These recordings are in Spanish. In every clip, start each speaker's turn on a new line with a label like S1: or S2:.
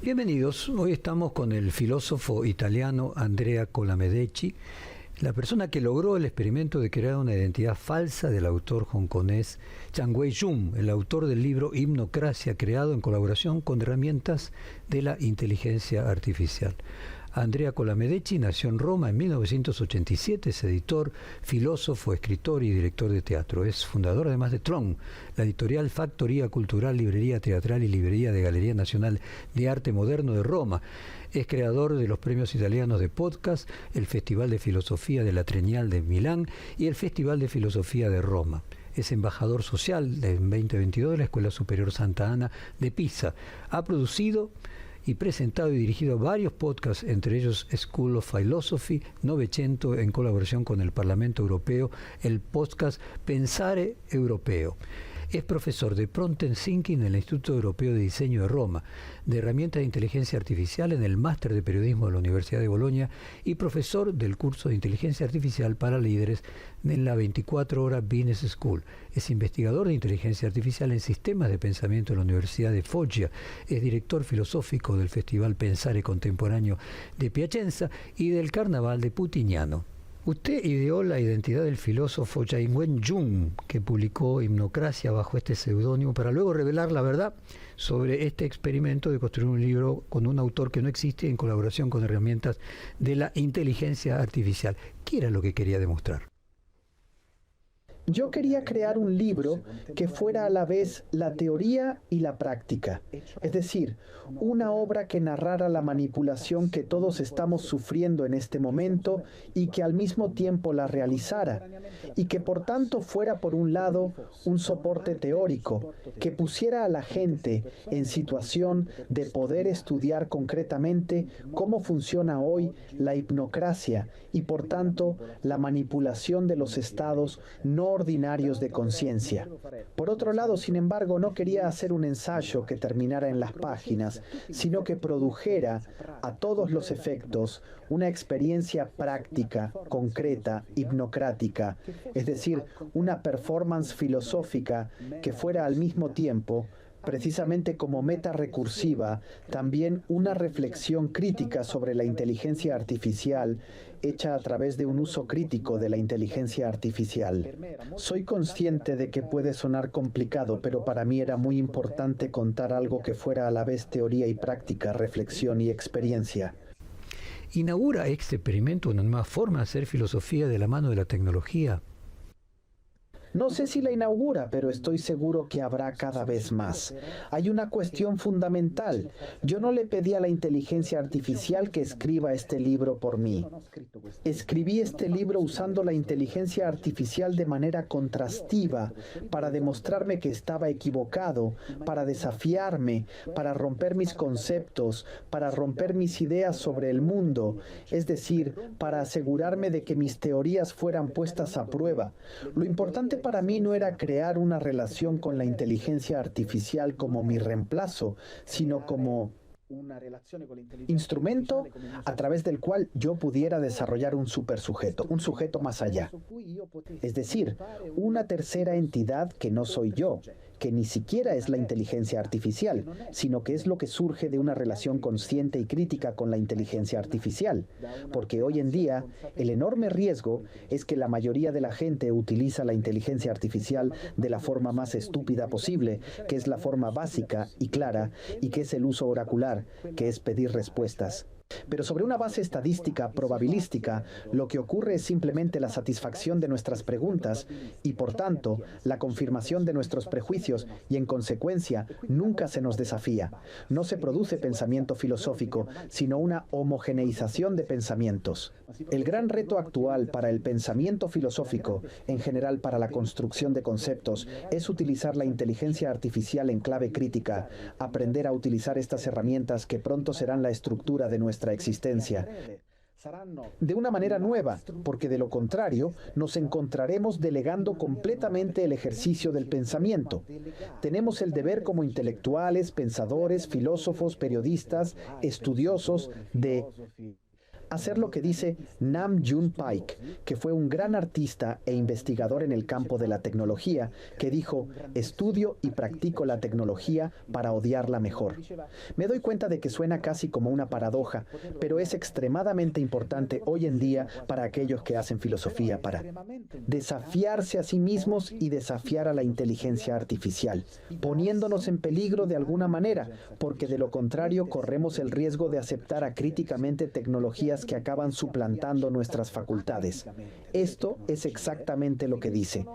S1: Bienvenidos, hoy estamos con el filósofo italiano Andrea Colamedeci, la persona que logró el experimento de crear una identidad falsa del autor hongkonés Chan Wei-Jung, el autor del libro Hipnocracia, creado en colaboración con herramientas de la inteligencia artificial. Andrea Colamedeci nació en Roma en 1987, es editor, filósofo, escritor y director de teatro. Es fundador además de Tron, la editorial Factoría Cultural, Librería Teatral y Librería de Galería Nacional de Arte Moderno de Roma. Es creador de los premios italianos de podcast, el Festival de Filosofía de la Triennale de Milán y el Festival de Filosofía de Roma. Es embajador social en 2022 de la Escuela Superior Santa Ana de Pisa. Ha producido y presentado y dirigido varios podcasts, entre ellos School of Philosophy, Novecento, en colaboración con el Parlamento Europeo, el podcast Pensare Europeo. Es profesor de Prompt Thinking en el Instituto Europeo de Diseño de Roma, de herramientas de inteligencia artificial en el Máster de Periodismo de la Universidad de Bolonia y profesor del curso de inteligencia artificial para líderes en la 24 Horas Business School. Es investigador de inteligencia artificial en sistemas de pensamiento en la Universidad de Foggia. Es director filosófico del Festival Pensare Contemporáneo de Piacenza y del Carnaval de Putignano. Usted ideó la identidad del filósofo Chan Wei-Jung, que publicó Hipnocracia bajo este seudónimo, para luego revelar la verdad sobre este experimento de construir un libro con un autor que no existe en colaboración con herramientas de la inteligencia artificial. ¿Qué era lo que quería demostrar?
S2: Yo quería crear un libro que fuera a la vez la teoría y la práctica, es decir, una obra que narrara la manipulación que todos estamos sufriendo en este momento y que al mismo tiempo la realizara, y que por tanto fuera por un lado un soporte teórico, que pusiera a la gente en situación de poder estudiar concretamente cómo funciona hoy la hipnocracia y por tanto la manipulación de los estados no ordinarios de conciencia. Por otro lado, sin embargo, no quería hacer un ensayo que terminara en las páginas, sino que produjera a todos los efectos una experiencia práctica, concreta, hipnocrática, es decir, una performance filosófica que fuera al mismo tiempo, precisamente como meta recursiva, también una reflexión crítica sobre la inteligencia artificial hecha a través de un uso crítico de la inteligencia artificial. Soy consciente de que puede sonar complicado, pero para mí era muy importante contar algo que fuera a la vez teoría y práctica, reflexión y experiencia.
S1: ¿Inaugura este experimento una nueva forma de hacer filosofía de la mano de la tecnología?
S2: No sé si la inaugura, pero estoy seguro que habrá cada vez más. Hay una cuestión fundamental. Yo no le pedí a la inteligencia artificial que escriba este libro por mí. Escribí este libro usando la inteligencia artificial de manera contrastiva, para demostrarme que estaba equivocado, para desafiarme, para romper mis conceptos, para romper mis ideas sobre el mundo, es decir, para asegurarme de que mis teorías fueran puestas a prueba. Lo importante para mí no era crear una relación con la inteligencia artificial como mi reemplazo, sino como instrumento a través del cual yo pudiera desarrollar un supersujeto, un sujeto más allá. Es decir, una tercera entidad que no soy yo, que ni siquiera es la inteligencia artificial, sino que es lo que surge de una relación consciente y crítica con la inteligencia artificial. Porque hoy en día, el enorme riesgo es que la mayoría de la gente utiliza la inteligencia artificial de la forma más estúpida posible, que es la forma básica y clara, y que es el uso oracular, que es pedir respuestas. Pero sobre una base estadística probabilística, lo que ocurre es simplemente la satisfacción de nuestras preguntas y, por tanto, la confirmación de nuestros prejuicios y, en consecuencia, nunca se nos desafía. No se produce pensamiento filosófico, sino una homogeneización de pensamientos. El gran reto actual para el pensamiento filosófico, en general para la construcción de conceptos, es utilizar la inteligencia artificial en clave crítica, aprender a utilizar estas herramientas que pronto serán la estructura de nuestra existencia. De una manera nueva, porque de lo contrario nos encontraremos delegando completamente el ejercicio del pensamiento. Tenemos el deber como intelectuales, pensadores, filósofos, periodistas, estudiosos de hacer lo que dice Nam June Paik, que fue un gran artista e investigador en el campo de la tecnología, que dijo: estudio y practico la tecnología para odiarla mejor. Me doy cuenta de que suena casi como una paradoja, pero es extremadamente importante hoy en día para aquellos que hacen filosofía, para desafiarse a sí mismos y desafiar a la inteligencia artificial, poniéndonos en peligro de alguna manera, porque de lo contrario corremos el riesgo de aceptar acríticamente tecnologías que acaban suplantando nuestras facultades. Esto es exactamente lo que dice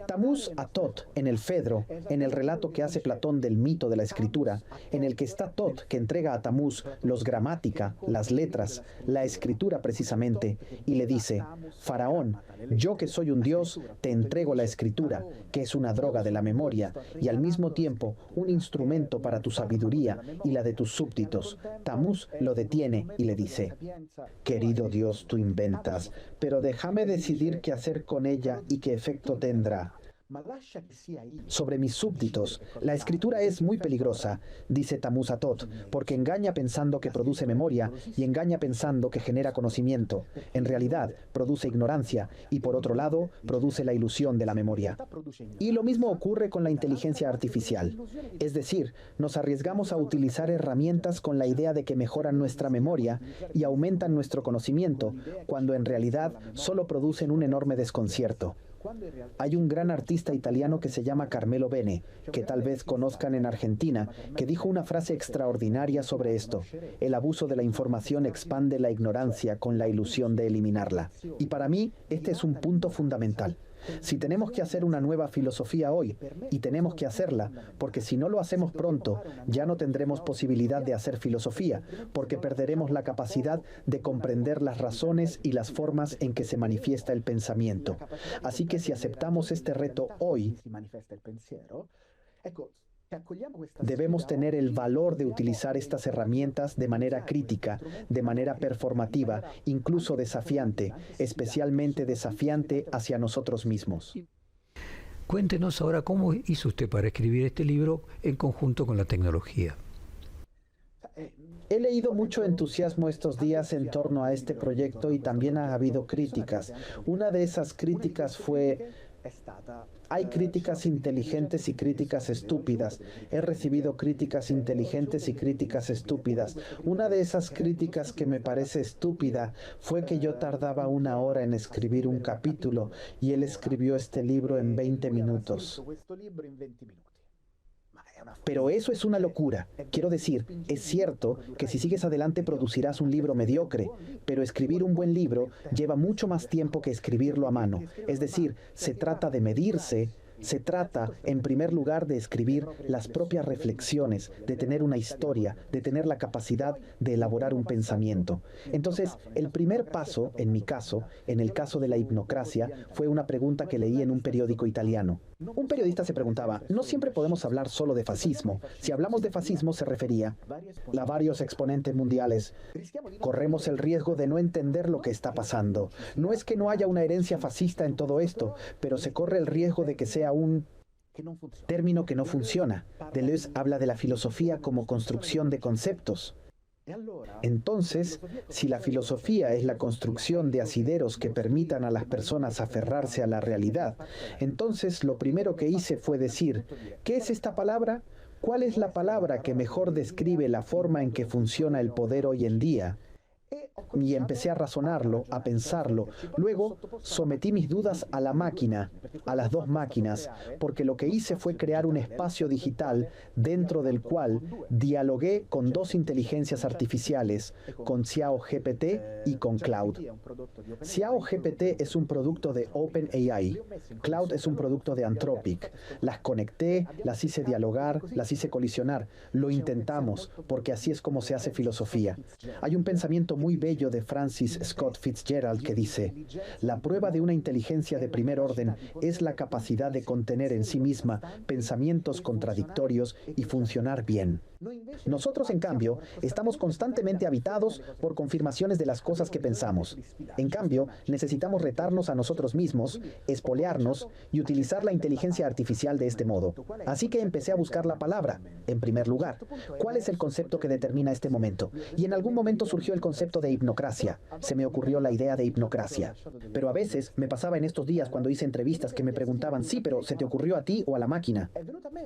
S2: Tamuz a Tot en el Fedro, en el relato que hace Platón del mito de la escritura, en el que está Tot, que entrega a Tamuz los gramática, las letras, la escritura precisamente, y le dice: Faraón, yo que soy un dios, te entrego la escritura, que es una droga de la memoria, y al mismo tiempo un instrumento para tu sabiduría y la de tus súbditos. Tamuz lo detiene y le dice: querido Dios, tú inventas, pero déjame decidir qué hacer con ella y qué efecto tendrá sobre mis súbditos. La escritura es muy peligrosa, dice Tamuz a Tot, porque engaña pensando que produce memoria y engaña pensando que genera conocimiento. En realidad, produce ignorancia y, por otro lado, produce la ilusión de la memoria. Y lo mismo ocurre con la inteligencia artificial. Es decir, nos arriesgamos a utilizar herramientas con la idea de que mejoran nuestra memoria y aumentan nuestro conocimiento, cuando en realidad solo producen un enorme desconcierto. Hay un gran artista italiano que se llama Carmelo Bene, que tal vez conozcan en Argentina, que dijo una frase extraordinaria sobre esto: el abuso de la información expande la ignorancia con la ilusión de eliminarla. Y para mí, este es un punto fundamental. Si tenemos que hacer una nueva filosofía hoy, y tenemos que hacerla, porque si no lo hacemos pronto, ya no tendremos posibilidad de hacer filosofía, porque perderemos la capacidad de comprender las razones y las formas en que se manifiesta el pensamiento. Así que si aceptamos este reto hoy, debemos tener el valor de utilizar estas herramientas de manera crítica, de manera performativa, incluso desafiante, especialmente desafiante hacia nosotros mismos.
S1: Cuéntenos ahora cómo hizo usted para escribir este libro en conjunto con la tecnología.
S2: He leído mucho entusiasmo estos días en torno a este proyecto y también ha habido críticas. Una de esas críticas fue: hay críticas inteligentes y críticas estúpidas. He recibido críticas inteligentes y críticas estúpidas. Una de esas críticas que me parece estúpida fue que yo tardaba 1 hora en escribir un capítulo y él escribió este libro en 20 minutos. Pero eso es una locura. Quiero decir, es cierto que si sigues adelante producirás un libro mediocre, pero escribir un buen libro lleva mucho más tiempo que escribirlo a mano. Es decir, se trata de medirse. Se trata, en primer lugar, de escribir las propias reflexiones, de tener una historia, de tener la capacidad de elaborar un pensamiento. Entonces, el primer paso, en mi caso, en el caso de la hipnocracia, fue una pregunta que leí en un periódico italiano. Un periodista se preguntaba: no siempre podemos hablar solo de fascismo. Si hablamos de fascismo, se refería a varios exponentes mundiales. Corremos el riesgo de no entender lo que está pasando. No es que no haya una herencia fascista en todo esto, pero se corre el riesgo de que sea un término que no funciona. Deleuze habla de la filosofía como construcción de conceptos. Entonces, si la filosofía es la construcción de asideros que permitan a las personas aferrarse a la realidad, entonces lo primero que hice fue decir: ¿qué es esta palabra? ¿Cuál es la palabra que mejor describe la forma en que funciona el poder hoy en día? Y empecé a razonarlo, a pensarlo. Luego sometí mis dudas a la máquina, a las dos máquinas, porque lo que hice fue crear un espacio digital dentro del cual dialogué con 2 inteligencias artificiales, con Xiao GPT y con Claude. Xiao GPT es un producto de OpenAI. Claude es un producto de Anthropic. Las conecté, las hice dialogar, las hice colisionar. Lo intentamos, porque así es como se hace filosofía. Hay un pensamiento muy bello de Francis Scott Fitzgerald que dice: la prueba de una inteligencia de primer orden es la capacidad de contener en sí misma pensamientos contradictorios y funcionar bien. Nosotros, en cambio, estamos constantemente habitados por confirmaciones de las cosas que pensamos. En cambio, necesitamos retarnos a nosotros mismos, espolearnos y utilizar la inteligencia artificial de este modo. Así que empecé a buscar la palabra, en primer lugar. ¿Cuál es el concepto que determina este momento? Y en algún momento surgió el concepto concepto de hipnocracia. Se me ocurrió la idea de hipnocracia. Pero a veces me pasaba en estos días cuando hice entrevistas que me preguntaban, sí, pero ¿se te ocurrió a ti o a la máquina?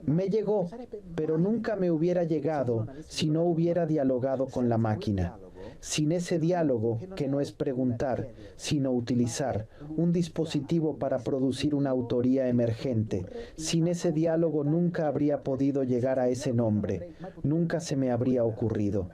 S2: Me llegó, pero nunca me hubiera llegado si no hubiera dialogado con la máquina. Sin ese diálogo, que no es preguntar, sino utilizar un dispositivo para producir una autoría emergente, sin ese diálogo nunca habría podido llegar a ese nombre, nunca se me habría ocurrido.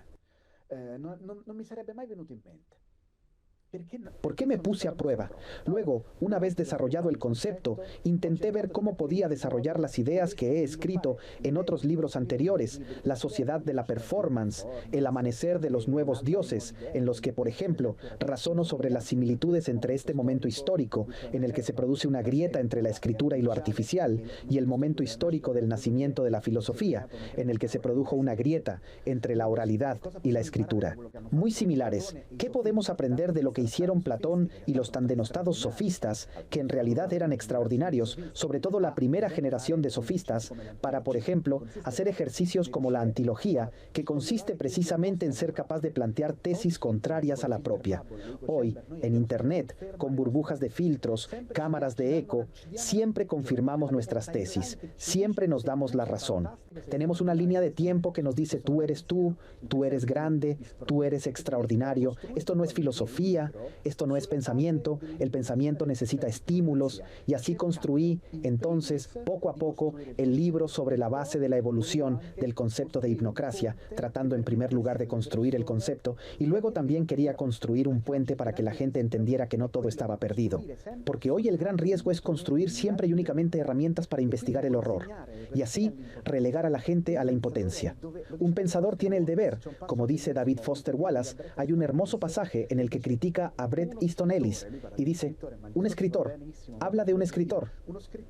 S2: ¿Por qué me puse a prueba? Luego, una vez desarrollado el concepto, intenté ver cómo podía desarrollar las ideas que he escrito en otros libros anteriores, La sociedad de la performance, El amanecer de los nuevos dioses, en los que, por ejemplo, razono sobre las similitudes entre este momento histórico, en el que se produce una grieta entre la escritura y lo artificial, y el momento histórico del nacimiento de la filosofía, en el que se produjo una grieta entre la oralidad y la escritura. Muy similares. ¿Qué podemos aprender de lo que hicieron Platón y los tan denostados sofistas, que en realidad eran extraordinarios, sobre todo la primera generación de sofistas, para, por ejemplo, hacer ejercicios como la antilogía, que consiste precisamente en ser capaz de plantear tesis contrarias a la propia? Hoy, en Internet, con burbujas de filtros, cámaras de eco, siempre confirmamos nuestras tesis, siempre nos damos la razón. Tenemos una línea de tiempo que nos dice tú eres grande, tú eres extraordinario, esto no es filosofía, esto no es pensamiento, el pensamiento necesita estímulos, y así construí, entonces, poco a poco, el libro sobre la base de la evolución del concepto de hipnocracia, tratando en primer lugar de construir el concepto, y luego también quería construir un puente para que la gente entendiera que no todo estaba perdido. Porque hoy el gran riesgo es construir siempre y únicamente herramientas para investigar el horror, y así relegar a la gente a la impotencia. Un pensador tiene el deber, como dice David Foster Wallace. Hay un hermoso pasaje en el que critica a Bret Easton Ellis y dice, un escritor habla de un escritor,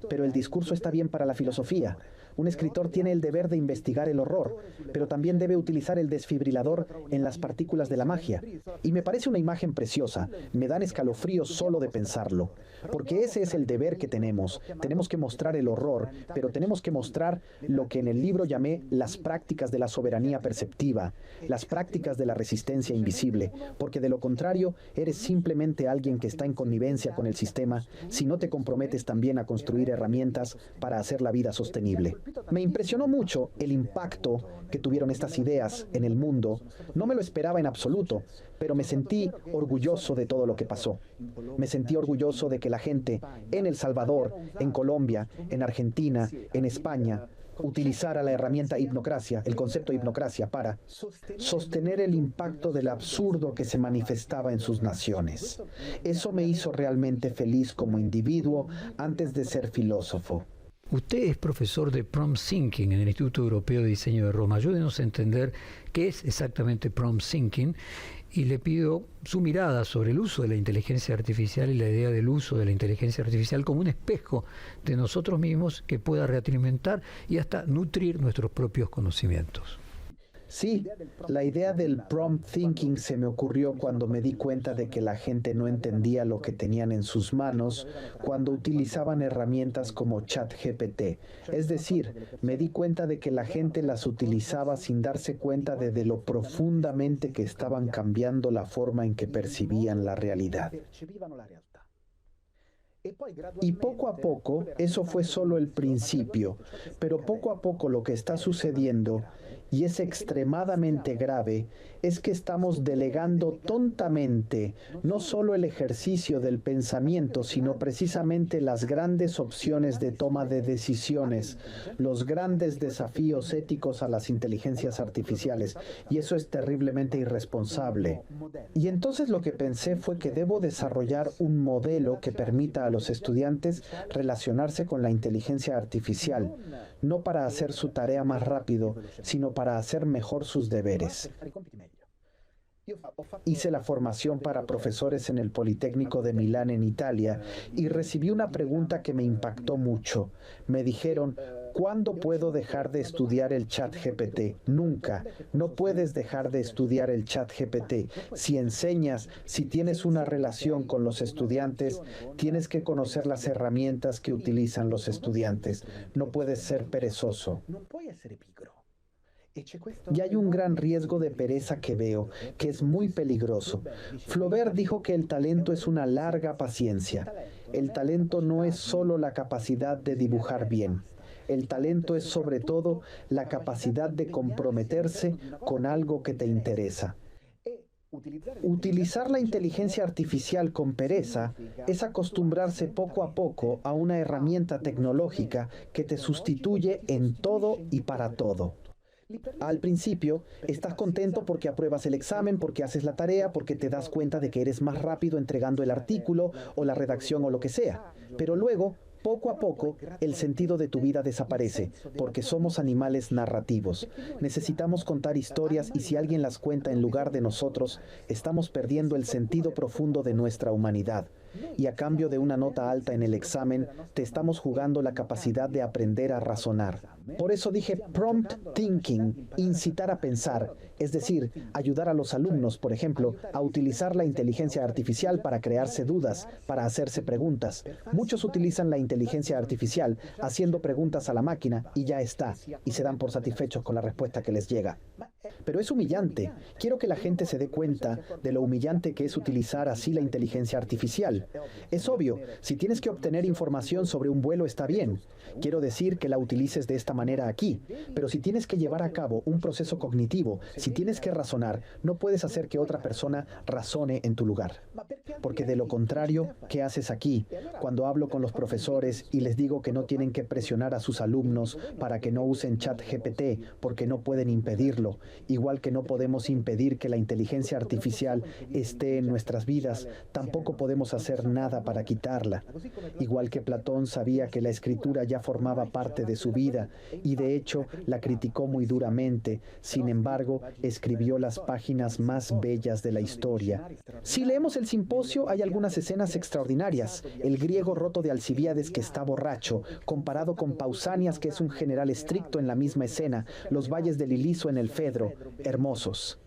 S2: pero el discurso está bien para la filosofía. Un escritor tiene el deber de investigar el horror, pero también debe utilizar el desfibrilador en las partículas de la magia. Y me parece una imagen preciosa, me dan escalofríos solo de pensarlo, porque ese es el deber que tenemos. Tenemos que mostrar el horror, pero tenemos que mostrar lo que en el libro llamé las prácticas de la soberanía perceptiva, las prácticas de la resistencia invisible, porque de lo contrario eres simplemente alguien que está en connivencia con el sistema si no te comprometes también a construir herramientas para hacer la vida sostenible. Me impresionó mucho el impacto que tuvieron estas ideas en el mundo. No me lo esperaba en absoluto, pero me sentí orgulloso de todo lo que pasó. Me sentí orgulloso de que la gente en El Salvador, en Colombia, en Argentina, en España, utilizara la herramienta hipnocracia, el concepto de hipnocracia, para sostener el impacto del absurdo que se manifestaba en sus naciones. Eso me hizo realmente feliz como individuo antes de ser filósofo.
S1: Usted es profesor de Prompt Thinking en el Instituto Europeo de Diseño de Roma. Ayúdenos a entender qué es exactamente Prompt Thinking y le pido su mirada sobre el uso de la inteligencia artificial y la idea del uso de la inteligencia artificial como un espejo de nosotros mismos que pueda retroalimentar y hasta nutrir nuestros propios conocimientos.
S2: Sí, la idea del prompt thinking se me ocurrió cuando me di cuenta de que la gente no entendía lo que tenían en sus manos cuando utilizaban herramientas como ChatGPT. Es decir, me di cuenta de que la gente las utilizaba sin darse cuenta de lo profundamente que estaban cambiando la forma en que percibían la realidad. Y poco a poco, eso fue solo el principio, pero poco a poco lo que está sucediendo, y es extremadamente grave, es que estamos delegando tontamente no solo el ejercicio del pensamiento, sino precisamente las grandes opciones de toma de decisiones, los grandes desafíos éticos a las inteligencias artificiales, y eso es terriblemente irresponsable. Y entonces lo que pensé fue que debo desarrollar un modelo que permita a los estudiantes relacionarse con la inteligencia artificial, no para hacer su tarea más rápido, sino para hacer mejor sus deberes. Hice la formación para profesores en el Politécnico de Milán, en Italia, y recibí una pregunta que me impactó mucho. Me dijeron, ¿cuándo puedo dejar de estudiar el ChatGPT? Nunca. No puedes dejar de estudiar el ChatGPT. Si enseñas, si tienes una relación con los estudiantes, tienes que conocer las herramientas que utilizan los estudiantes. No puedes ser perezoso. Y hay un gran riesgo de pereza que veo, que es muy peligroso. Flaubert dijo que el talento es una larga paciencia. El talento no es solo la capacidad de dibujar bien. El talento es sobre todo la capacidad de comprometerse con algo que te interesa. Utilizar la inteligencia artificial con pereza es acostumbrarse poco a poco a una herramienta tecnológica que te sustituye en todo y para todo. Al principio, estás contento porque apruebas el examen, porque haces la tarea, porque te das cuenta de que eres más rápido entregando el artículo o la redacción o lo que sea. Pero luego, poco a poco, el sentido de tu vida desaparece, porque somos animales narrativos. Necesitamos contar historias y si alguien las cuenta en lugar de nosotros, estamos perdiendo el sentido profundo de nuestra humanidad. Y a cambio de una nota alta en el examen, te estamos jugando la capacidad de aprender a razonar. Por eso dije prompt thinking, incitar a pensar, es decir, ayudar a los alumnos, por ejemplo, a utilizar la inteligencia artificial para crearse dudas, para hacerse preguntas. Muchos utilizan la inteligencia artificial haciendo preguntas a la máquina y ya está, y se dan por satisfechos con la respuesta que les llega. Pero es humillante. Quiero que la gente se dé cuenta de lo humillante que es utilizar así la inteligencia artificial. Es obvio, si tienes que obtener información sobre un vuelo está bien. Quiero decir que la utilices de esta manera aquí. Pero si tienes que llevar a cabo un proceso cognitivo, si tienes que razonar, no puedes hacer que otra persona razone en tu lugar. Porque de lo contrario, ¿qué haces aquí? Cuando hablo con los profesores y les digo que no tienen que presionar a sus alumnos para que no usen ChatGPT porque no pueden impedirlo, igual que no podemos impedir que la inteligencia artificial esté en nuestras vidas, tampoco podemos hacer nada para quitarla. Igual que Platón sabía que la escritura ya formaba parte de su vida y de hecho la criticó muy duramente, sin embargo escribió las páginas más bellas de la historia. Si leemos el Simposio hay algunas escenas extraordinarias. El griego roto de Alcibíades que está borracho, comparado con Pausanias que es un general estricto en la misma escena, los valles del Iliso en el Fedro, hermosos.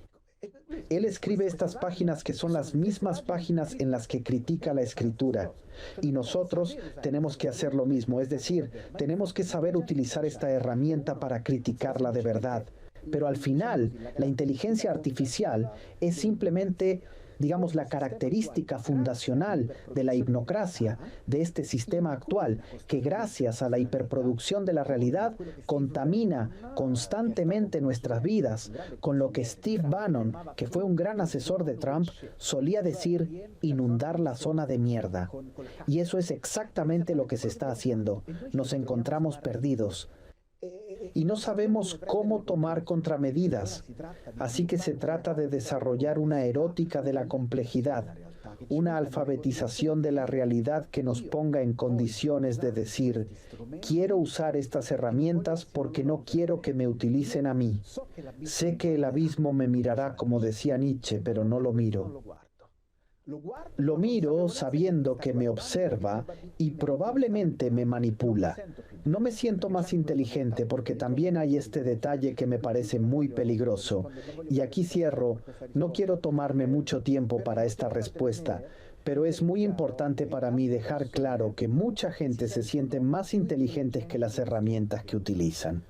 S2: Él escribe estas páginas que son las mismas páginas en las que critica la escritura. Y nosotros tenemos que hacer lo mismo, es decir, tenemos que saber utilizar esta herramienta para criticarla de verdad. Pero al final, la inteligencia artificial es simplemente, digamos, la característica fundacional de la hipnocracia, de este sistema actual, que gracias a la hiperproducción de la realidad contamina constantemente nuestras vidas, con lo que Steve Bannon, que fue un gran asesor de Trump, solía decir inundar la zona de mierda. Y eso es exactamente lo que se está haciendo. Nos encontramos perdidos. Y no sabemos cómo tomar contramedidas. Así que se trata de desarrollar una erótica de la complejidad, una alfabetización de la realidad que nos ponga en condiciones de decir, quiero usar estas herramientas porque no quiero que me utilicen a mí. Sé que el abismo me mirará como decía Nietzsche, pero no lo miro. Lo miro sabiendo que me observa y probablemente me manipula. No me siento más inteligente porque también hay este detalle que me parece muy peligroso. Y aquí cierro, no quiero tomarme mucho tiempo para esta respuesta, pero es muy importante para mí dejar claro que mucha gente se siente más inteligentes que las herramientas que utilizan.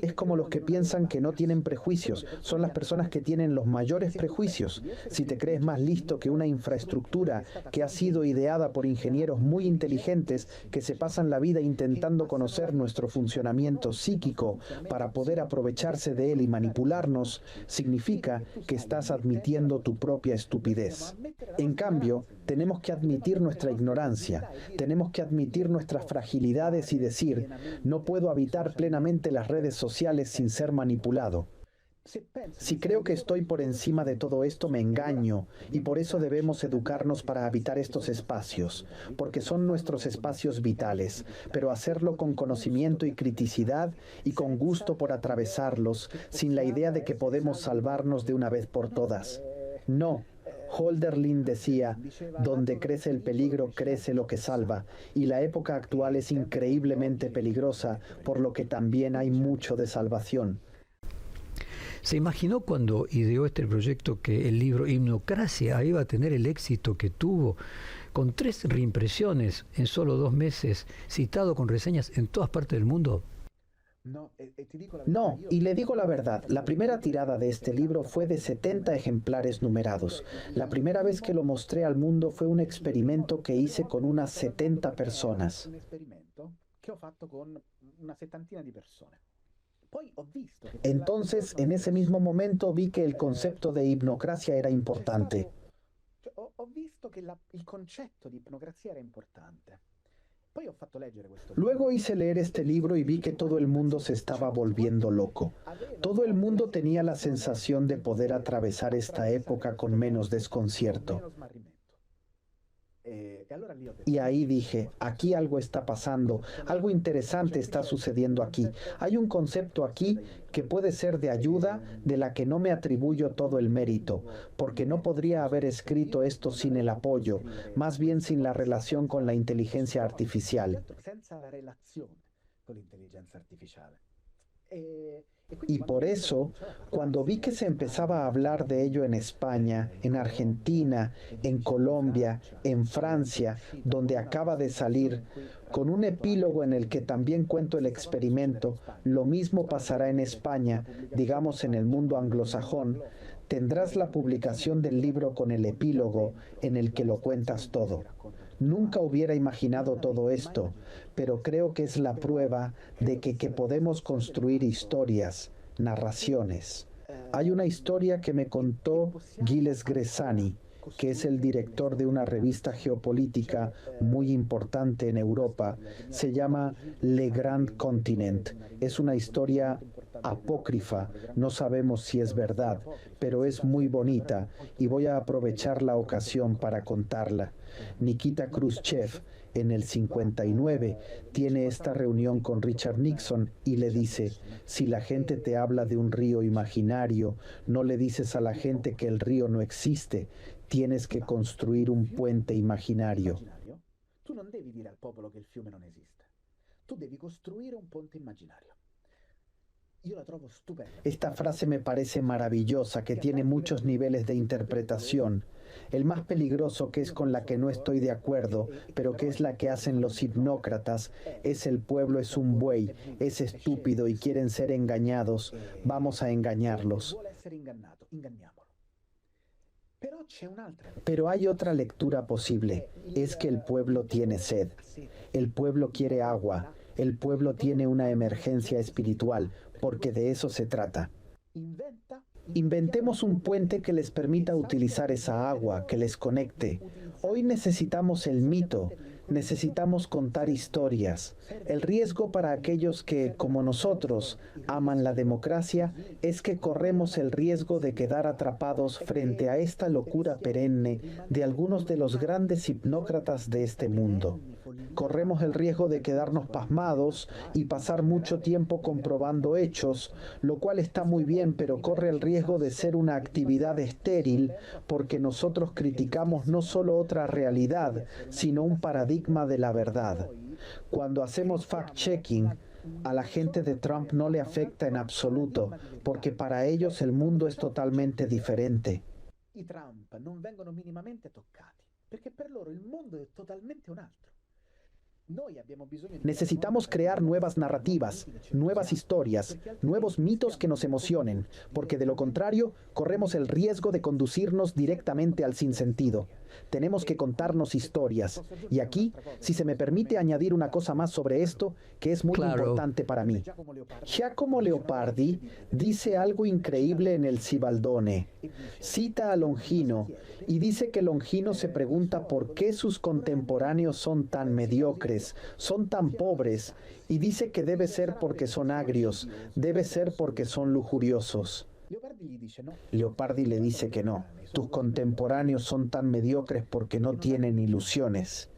S2: Es como los que piensan que no tienen prejuicios. Son las personas que tienen los mayores prejuicios. Si te crees más listo que una infraestructura que ha sido ideada por ingenieros muy inteligentes que se pasan la vida intentando conocer nuestro funcionamiento psíquico para poder aprovecharse de él y manipularnos, significa que estás admitiendo tu propia estupidez. En cambio, tenemos que admitir nuestra ignorancia, tenemos que admitir nuestras fragilidades y decir, no puedo habitar plenamente las redes sociales sin ser manipulado. Si creo que estoy por encima de todo esto, me engaño, y por eso debemos educarnos para habitar estos espacios, porque son nuestros espacios vitales, pero hacerlo con conocimiento y criticidad y con gusto por atravesarlos, sin la idea de que podemos salvarnos de una vez por todas. No. Hölderlin decía, donde crece el peligro, crece lo que salva, y la época actual es increíblemente peligrosa, por lo que también hay mucho de salvación.
S1: ¿Se imaginó cuando ideó este proyecto que el libro Hipnocracia iba a tener el éxito que tuvo, con 3 reimpresiones en solo 2 meses, citado con reseñas en todas partes del mundo?
S2: No, y le digo la verdad, la primera tirada de este libro fue de 70 ejemplares numerados. La primera vez que lo mostré al mundo fue un experimento que hice con unas 70 personas. Entonces, en ese mismo momento vi que el concepto de hipnocracia era importante. Luego hice leer este libro y vi que todo el mundo se estaba volviendo loco. Todo el mundo tenía la sensación de poder atravesar esta época con menos desconcierto. Y ahí dije, aquí algo está pasando, algo interesante está sucediendo aquí. Hay un concepto aquí que puede ser de ayuda, de la que no me atribuyo todo el mérito, porque no podría haber escrito esto sin el apoyo, más bien sin la relación con la inteligencia artificial. Y por eso, cuando vi que se empezaba a hablar de ello en España, en Argentina, en Colombia, en Francia, donde acaba de salir, con un epílogo en el que también cuento el experimento, lo mismo pasará en España, digamos en el mundo anglosajón, tendrás la publicación del libro con el epílogo en el que lo cuentas todo. Nunca hubiera imaginado todo esto, pero creo que es la prueba de que podemos construir historias, narraciones. Hay una historia que me contó Gilles Gressani, que es el director de una revista geopolítica muy importante en Europa. Se llama Le Grand Continent. Es una historia apócrifa, no sabemos si es verdad, pero es muy bonita y voy a aprovechar la ocasión para contarla. Nikita Khrushchev, en el 59, tiene esta reunión con Richard Nixon y le dice, si la gente te habla de un río imaginario, no le dices a la gente que el río no existe, tienes que construir un puente imaginario.
S3: Tú non devi dire al popolo che il fiume non esiste. Tu devi costruire un ponte immaginario.
S2: Esta frase me parece maravillosa, que tiene muchos niveles de interpretación. El más peligroso, que es con la que no estoy de acuerdo, pero que es la que hacen los hipnócratas, es el pueblo es un buey, es estúpido y quieren ser engañados. Vamos a engañarlos. Pero hay otra lectura posible, es que el pueblo tiene sed, el pueblo quiere agua, el pueblo tiene una emergencia espiritual, porque de eso se trata. Inventemos un puente que les permita utilizar esa agua, que les conecte. Hoy necesitamos el mito, necesitamos contar historias. El riesgo para aquellos que, como nosotros, aman la democracia es que corremos el riesgo de quedar atrapados frente a esta locura perenne de algunos de los grandes hipnócratas de este mundo. Corremos el riesgo de quedarnos pasmados y pasar mucho tiempo comprobando hechos, lo cual está muy bien, pero corre el riesgo de ser una actividad estéril porque nosotros criticamos no solo otra realidad, sino un paradigma de la verdad. Cuando hacemos fact-checking, a la gente de Trump no le afecta en absoluto, porque para ellos el mundo es totalmente diferente.
S3: I Trump non vengono minimamente toccati, perché per loro il mondo è totalmente un altro.
S2: Necesitamos crear nuevas narrativas, nuevas historias, nuevos mitos que nos emocionen, porque de lo contrario corremos el riesgo de conducirnos directamente al sinsentido. Tenemos que contarnos historias. Y aquí, si se me permite añadir una cosa más sobre esto, que es muy importante para mí. Giacomo Leopardi dice algo increíble en el Sibaldone. Cita a Longino y dice que Longino se pregunta por qué sus contemporáneos son tan mediocres, son tan pobres, y dice que debe ser porque son agrios, debe ser porque son lujuriosos. Leopardi le dice que no, tus contemporáneos son tan mediocres porque no tienen ilusiones.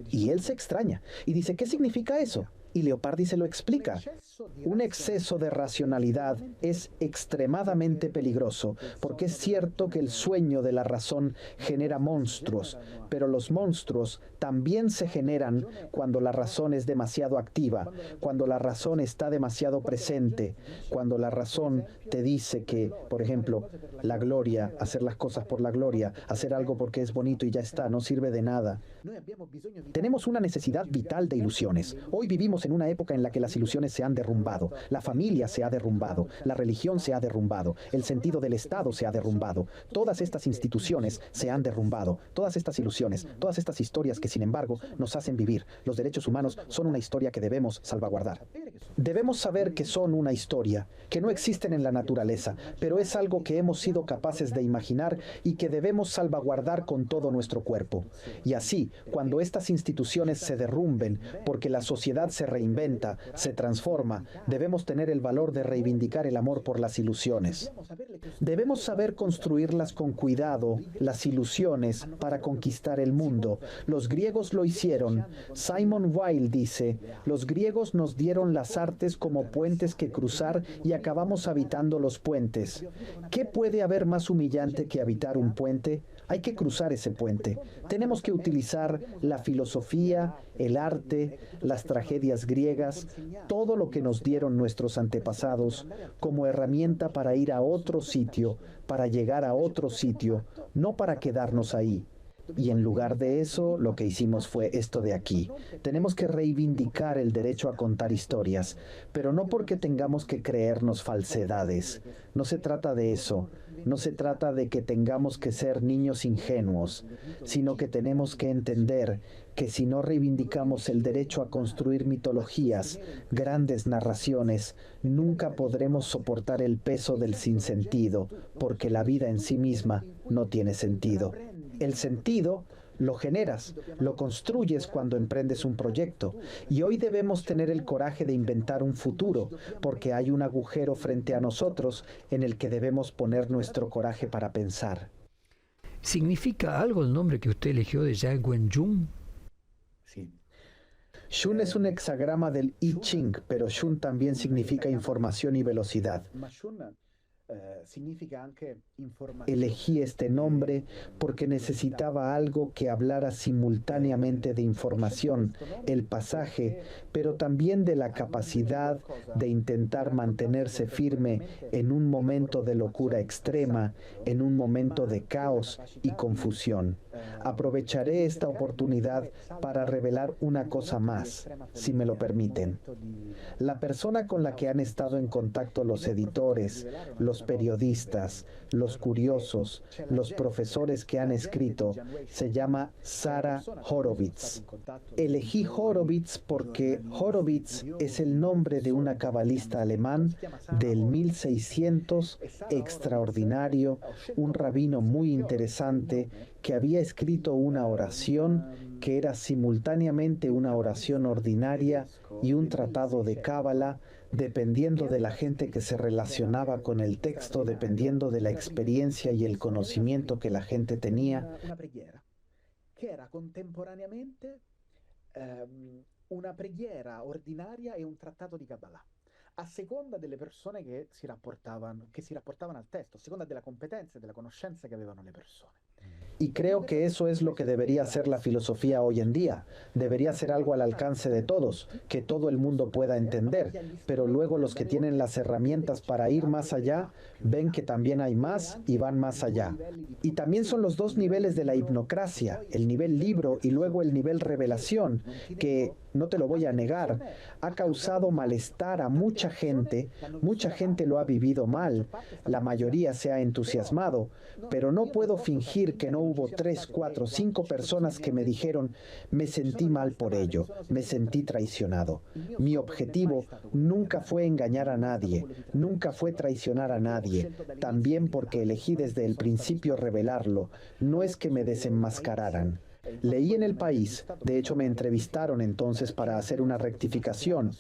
S2: Y él se extraña y dice, ¿qué significa eso? Y Leopardi se lo explica. Un exceso de racionalidad es extremadamente peligroso, porque es cierto que el sueño de la razón genera monstruos, pero los monstruos también se generan cuando la razón es demasiado activa, cuando la razón está demasiado presente, cuando la razón te dice que, por ejemplo, la gloria, hacer las cosas por la gloria, hacer algo porque es bonito y ya está, no sirve de nada. Tenemos una necesidad vital de ilusiones. Hoy vivimos Vivimos en una época en la que las ilusiones se han derrumbado, la familia se ha derrumbado, la religión se ha derrumbado, el sentido del Estado se ha derrumbado, todas estas instituciones se han derrumbado, todas estas ilusiones, todas estas historias que sin embargo nos hacen vivir. Los derechos humanos son una historia que debemos salvaguardar. Debemos saber que son una historia, que no existen en la naturaleza, pero es algo que hemos sido capaces de imaginar y que debemos salvaguardar con todo nuestro cuerpo. Y así, cuando estas instituciones se derrumben, porque la sociedad se reinventa, se transforma, debemos tener el valor de reivindicar el amor por las ilusiones. Debemos saber construirlas con cuidado, las ilusiones, para conquistar el mundo. Los griegos lo hicieron. Simon Weil dice, los griegos nos dieron las artes como puentes que cruzar y acabamos habitando los puentes. ¿Qué puede haber más humillante que habitar un puente? Hay que cruzar ese puente. Tenemos que utilizar la filosofía, el arte, las tragedias griegas, todo lo que nos dieron nuestros antepasados como herramienta para ir a otro sitio, para llegar a otro sitio, no para quedarnos ahí. Y en lugar de eso, lo que hicimos fue esto de aquí. Tenemos que reivindicar el derecho a contar historias, pero no porque tengamos que creernos falsedades. No se trata de eso. No se trata de que tengamos que ser niños ingenuos, sino que tenemos que entender que si no reivindicamos el derecho a construir mitologías, grandes narraciones, nunca podremos soportar el peso del sinsentido, porque la vida en sí misma no tiene sentido. El sentido lo generas, lo construyes cuando emprendes un proyecto. Y hoy debemos tener el coraje de inventar un futuro, porque hay un agujero frente a nosotros en el que debemos poner nuestro coraje para pensar.
S1: ¿Significa algo el nombre que usted eligió de Yang Wen-jun?
S2: Sí. Shun es un hexagrama del I Ching, pero Shun también significa información y velocidad. Elegí este nombre porque necesitaba algo que hablara simultáneamente de información, el pasaje, pero también de la capacidad de intentar mantenerse firme en un momento de locura extrema, en un momento de caos y confusión. Aprovecharé esta oportunidad para revelar una cosa más, si me lo permiten. La persona con la que han estado en contacto los editores, los periodistas, los curiosos, los profesores que han escrito, se llama Sara Horowitz. Elegí Horowitz porque Horowitz es el nombre de una cabalista alemán del 1600, extraordinario, un rabino muy interesante que había escrito una oración que era simultáneamente una oración ordinaria y un tratado de cábala, dependiendo de la gente que se relacionaba con el texto, dependiendo de la experiencia y el conocimiento que la gente tenía.
S3: Una preghiera che era contemporaneamente una preghiera ordinaria e un trattato di Kabbalah, a seconda delle persone che si rapportavano al testo, a seconda della competenza e della conoscenza che avevano le persone.
S2: Y creo que eso es lo que debería ser la filosofía hoy en día. Debería ser algo al alcance de todos, que todo el mundo pueda entender, pero luego los que tienen las herramientas para ir más allá, ven que también hay más y van más allá. Y también son los dos niveles de la hipnocracia, el nivel libro y luego el nivel revelación, que, no te lo voy a negar, ha causado malestar a mucha gente lo ha vivido mal, la mayoría se ha entusiasmado, pero no puedo fingir que no hubo 3, 4, 5 personas que me dijeron, me sentí mal por ello, me sentí traicionado. Mi objetivo nunca fue engañar a nadie, nunca fue traicionar a nadie, también porque elegí desde el principio revelarlo, no es que me desenmascararan. Leí en El País, de hecho me entrevistaron entonces para hacer una rectificación,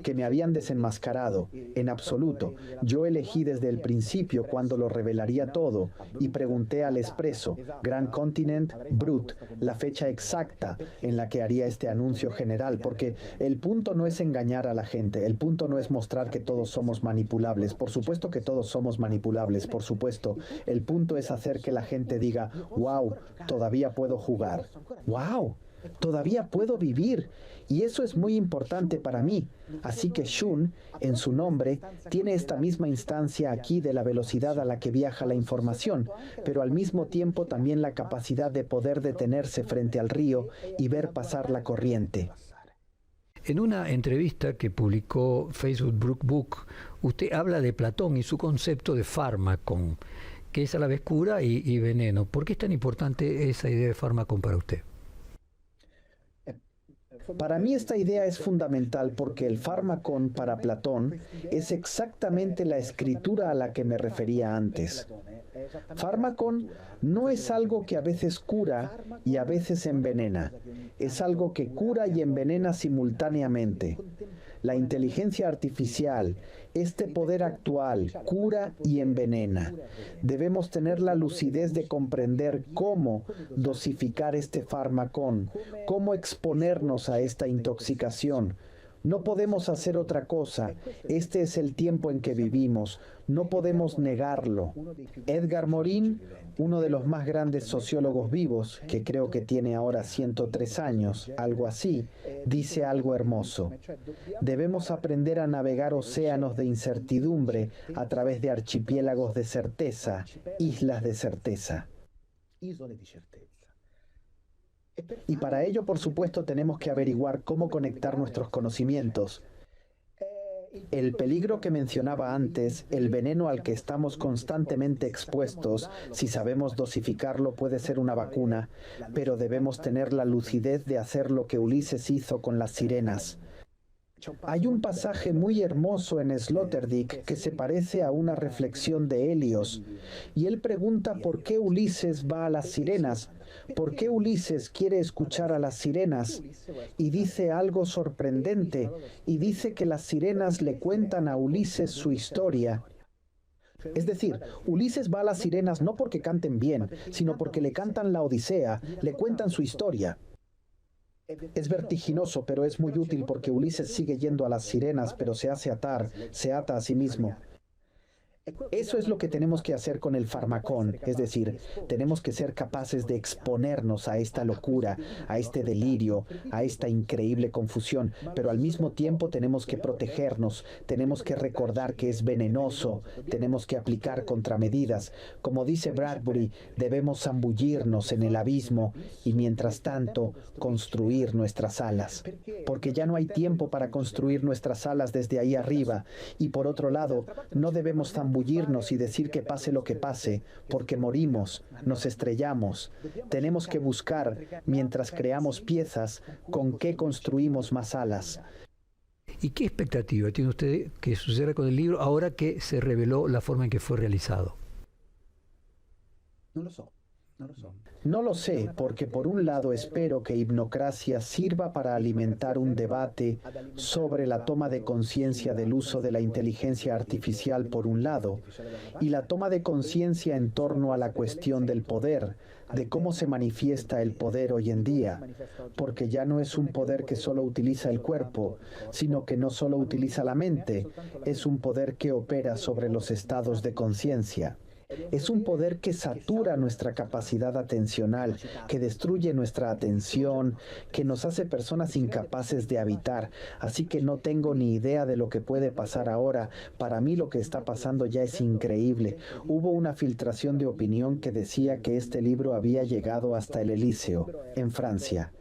S2: que me habían desenmascarado, en absoluto. Yo elegí desde el principio cuando lo revelaría todo y pregunté al Expreso, Grand Continent, Brut, la fecha exacta en la que haría este anuncio general, porque el punto no es engañar a la gente, el punto no es mostrar que todos somos manipulables, por supuesto que todos somos manipulables, por supuesto. El punto es hacer que la gente diga, wow, todavía puedo jugar. ¡Wow! Todavía puedo vivir. Y eso es muy importante para mí. Así que Shun, en su nombre, tiene esta misma instancia aquí de la velocidad a la que viaja la información, pero al mismo tiempo también la capacidad de poder detenerse frente al río y ver pasar la corriente.
S1: En una entrevista que publicó Facebook Book, usted habla de Platón y su concepto de fármaco, que es a la vez cura y veneno. ¿Por qué es tan importante esa idea de fármaco para usted?
S2: Para mí esta idea es fundamental porque el fármacon para Platón es exactamente la escritura a la que me refería antes. Fármacon no es algo que a veces cura y a veces envenena. Es algo que cura y envenena simultáneamente. La inteligencia artificial, este poder actual, cura y envenena. Debemos tener la lucidez de comprender cómo dosificar este fármacon, cómo exponernos a esta intoxicación. No podemos hacer otra cosa. Este es el tiempo en que vivimos. No podemos negarlo. Edgar Morin, uno de los más grandes sociólogos vivos, que creo que tiene ahora 103 años, algo así, dice algo hermoso. Debemos aprender a navegar océanos de incertidumbre a través de archipiélagos de certeza, islas de certeza. Y para ello, por supuesto, tenemos que averiguar cómo conectar nuestros conocimientos. El peligro que mencionaba antes, el veneno al que estamos constantemente expuestos, si sabemos dosificarlo, puede ser una vacuna, pero debemos tener la lucidez de hacer lo que Ulises hizo con las sirenas. Hay un pasaje muy hermoso en Sloterdijk que se parece a una reflexión de Helios, y él pregunta por qué Ulises va a las sirenas, por qué Ulises quiere escuchar a las sirenas, y dice algo sorprendente, y dice que las sirenas le cuentan a Ulises su historia. Es decir, Ulises va a las sirenas no porque canten bien, sino porque le cantan la Odisea, le cuentan su historia. Es vertiginoso, pero es muy útil porque Ulises sigue yendo a las sirenas, pero se hace atar, se ata a sí mismo. Eso es lo que tenemos que hacer con el fármacon, es decir, tenemos que ser capaces de exponernos a esta locura, a este delirio, a esta increíble confusión, pero al mismo tiempo tenemos que protegernos, tenemos que recordar que es venenoso, tenemos que aplicar contramedidas. Como dice Bradbury, debemos zambullirnos en el abismo y mientras tanto construir nuestras alas, porque ya no hay tiempo para construir nuestras alas desde ahí arriba, y por otro lado, no debemos zambullirnos y decir que pase lo que pase, porque morimos, nos estrellamos. Tenemos que buscar, mientras creamos piezas, con qué construimos más alas.
S1: ¿Y qué expectativa tiene usted que suceda con el libro ahora que se reveló la forma en que fue realizado?
S2: No lo sé, porque por un lado espero que Hipnocracia sirva para alimentar un debate sobre la toma de conciencia del uso de la inteligencia artificial por un lado, y la toma de conciencia en torno a la cuestión del poder, de cómo se manifiesta el poder hoy en día, porque ya no es un poder que solo utiliza el cuerpo, sino que no solo utiliza la mente, es un poder que opera sobre los estados de conciencia. Es un poder que satura nuestra capacidad atencional, que destruye nuestra atención, que nos hace personas incapaces de habitar. Así que no tengo ni idea de lo que puede pasar ahora. Para mí lo que está pasando ya es increíble. Hubo una filtración de opinión que decía que este libro había llegado hasta el Elíseo, en Francia.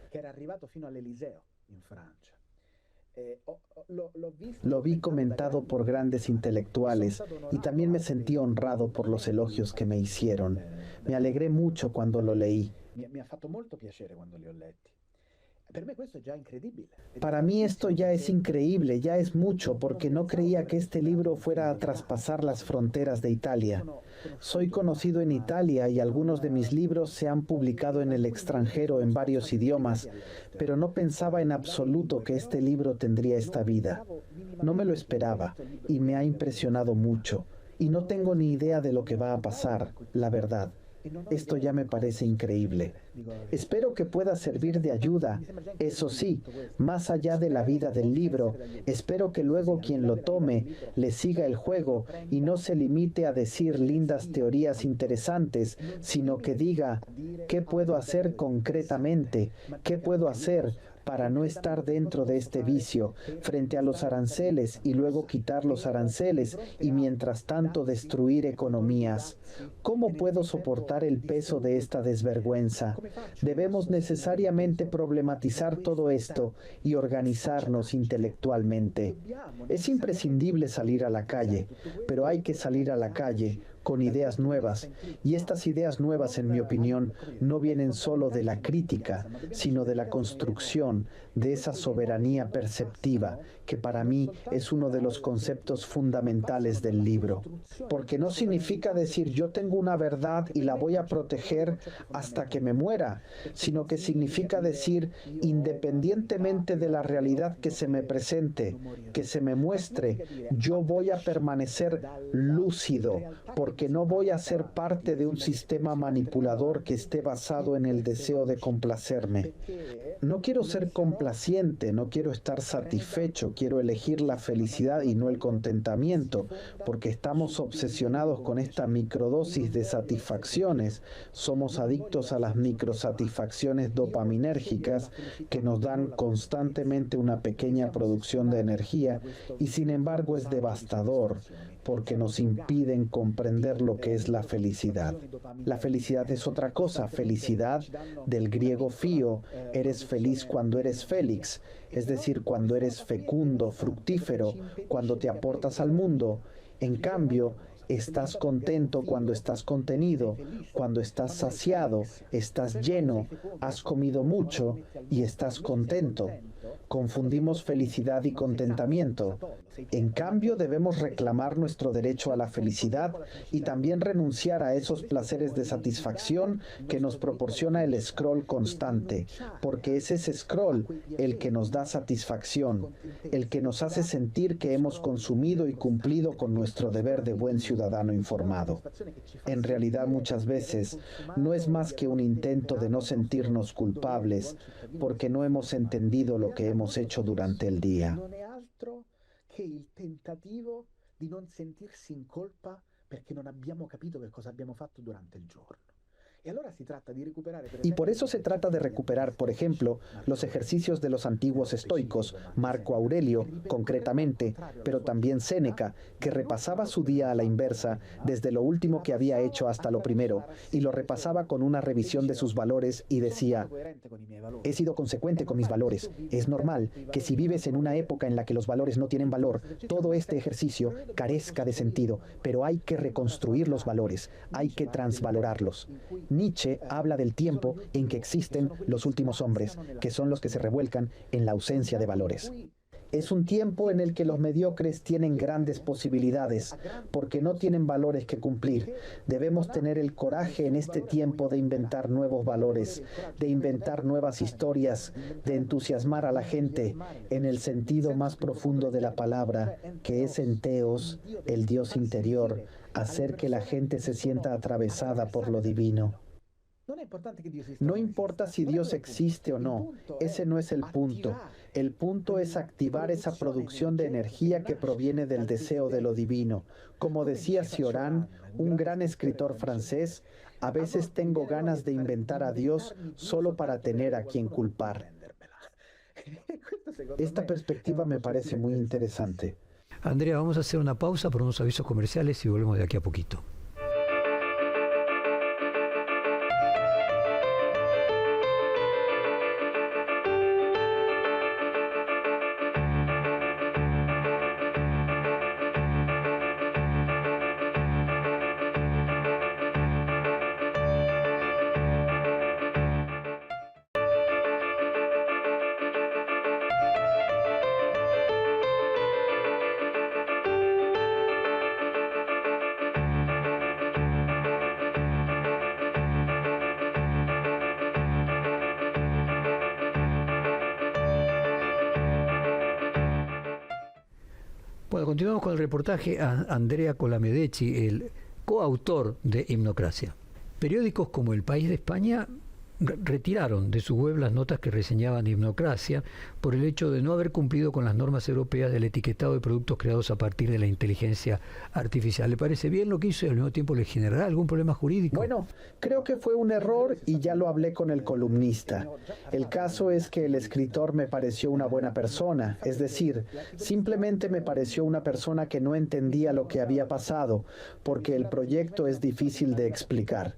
S2: Lo vi comentado por grandes intelectuales y también me sentí honrado por los elogios que me hicieron. Me alegré mucho cuando lo leí. Para mí esto ya es increíble, ya es mucho, porque no creía que este libro fuera a traspasar las fronteras de Italia. Soy conocido en Italia y algunos de mis libros se han publicado en el extranjero en varios idiomas, pero no pensaba en absoluto que este libro tendría esta vida. No me lo esperaba y me ha impresionado mucho. Y no tengo ni idea de lo que va a pasar, la verdad. Esto ya me parece increíble. Espero que pueda servir de ayuda. Eso sí, más allá de la vida del libro, espero que luego quien lo tome le siga el juego y no se limite a decir lindas teorías interesantes, sino que diga, ¿qué puedo hacer concretamente? ¿Qué puedo hacer para no estar dentro de este vicio, frente a los aranceles y luego quitar los aranceles y mientras tanto destruir economías. ¿Cómo puedo soportar el peso de esta desvergüenza? Debemos necesariamente problematizar todo esto y organizarnos intelectualmente. Es imprescindible salir a la calle, pero hay que salir a la calle con ideas nuevas, y estas ideas nuevas, en mi opinión, no vienen solo de la crítica, sino de la construcción de esa soberanía perceptiva, que para mí es uno de los conceptos fundamentales del libro. Porque no significa decir yo tengo una verdad y la voy a proteger hasta que me muera, sino que significa decir, independientemente de la realidad que se me presente, que se me muestre, yo voy a permanecer lúcido, porque no voy a ser parte de un sistema manipulador que esté basado en el deseo de complacerme. No quiero ser complaciente, no quiero estar satisfecho, quiero elegir la felicidad y no el contentamiento, porque estamos obsesionados con esta microdosis de satisfacciones. Somos adictos a las microsatisfacciones dopaminérgicas que nos dan constantemente una pequeña producción de energía y sin embargo es devastador, porque nos impiden comprender lo que es la felicidad. La felicidad es otra cosa, felicidad del griego fío, eres feliz cuando eres félix, es decir, cuando eres fecundo, fructífero, cuando te aportas al mundo. En cambio, estás contento cuando estás contenido, cuando estás saciado, estás lleno, has comido mucho y estás contento. Confundimos felicidad y contentamiento. En cambio, debemos reclamar nuestro derecho a la felicidad y también renunciar a esos placeres de satisfacción que nos proporciona el scroll constante, porque es ese scroll el que nos da satisfacción, el que nos hace sentir que hemos consumido y cumplido con nuestro deber de buen ciudadano informado. En realidad, muchas veces, no es más que un intento de no sentirnos culpables, porque no hemos entendido lo que hemos hecho durante el día.
S3: Che il tentativo di non sentirsi in colpa perché non abbiamo capito che cosa abbiamo fatto durante il giorno.
S2: Y por eso se trata de recuperar, por ejemplo, los ejercicios de los antiguos estoicos, Marco Aurelio, concretamente, pero también Séneca, que repasaba su día a la inversa, desde lo último que había hecho hasta lo primero, y lo repasaba con una revisión de sus valores y decía, he sido consecuente con mis valores. Es normal que si vives en una época en la que los valores no tienen valor, todo este ejercicio carezca de sentido, pero hay que reconstruir los valores, hay que transvalorarlos. Nietzsche habla del tiempo en que existen los últimos hombres, que son los que se revuelcan en la ausencia de valores. Es un tiempo en el que los mediocres tienen grandes posibilidades, porque no tienen valores que cumplir. Debemos tener el coraje en este tiempo de inventar nuevos valores, de inventar nuevas historias, de entusiasmar a la gente en el sentido más profundo de la palabra, que es en Theos, el Dios interior, hacer que la gente se sienta atravesada por lo divino. No importa si Dios existe o no, ese no es el punto. El punto es activar esa producción de energía que proviene del deseo de lo divino. Como decía Cioran, un gran escritor francés, a veces tengo ganas de inventar a Dios solo para tener a quien culpar. Esta perspectiva me parece muy interesante.
S1: Andrea, vamos a hacer una pausa por unos avisos comerciales y volvemos de aquí a poquito. Bueno, continuamos con el reportaje a Andrea Colamedecchi, el coautor de Himnocracia. Periódicos como El País de España retiraron de su web las notas que reseñaban Hipnocracia por el hecho de no haber cumplido con las normas europeas del etiquetado de productos creados a partir de la inteligencia artificial. ¿Le parece bien lo que hizo y al mismo tiempo le generará algún problema jurídico?
S2: Bueno, creo que fue un error y ya lo hablé con el columnista. El caso es que el escritor me pareció una buena persona, es decir, simplemente me pareció una persona que no entendía lo que había pasado, porque el proyecto es difícil de explicar.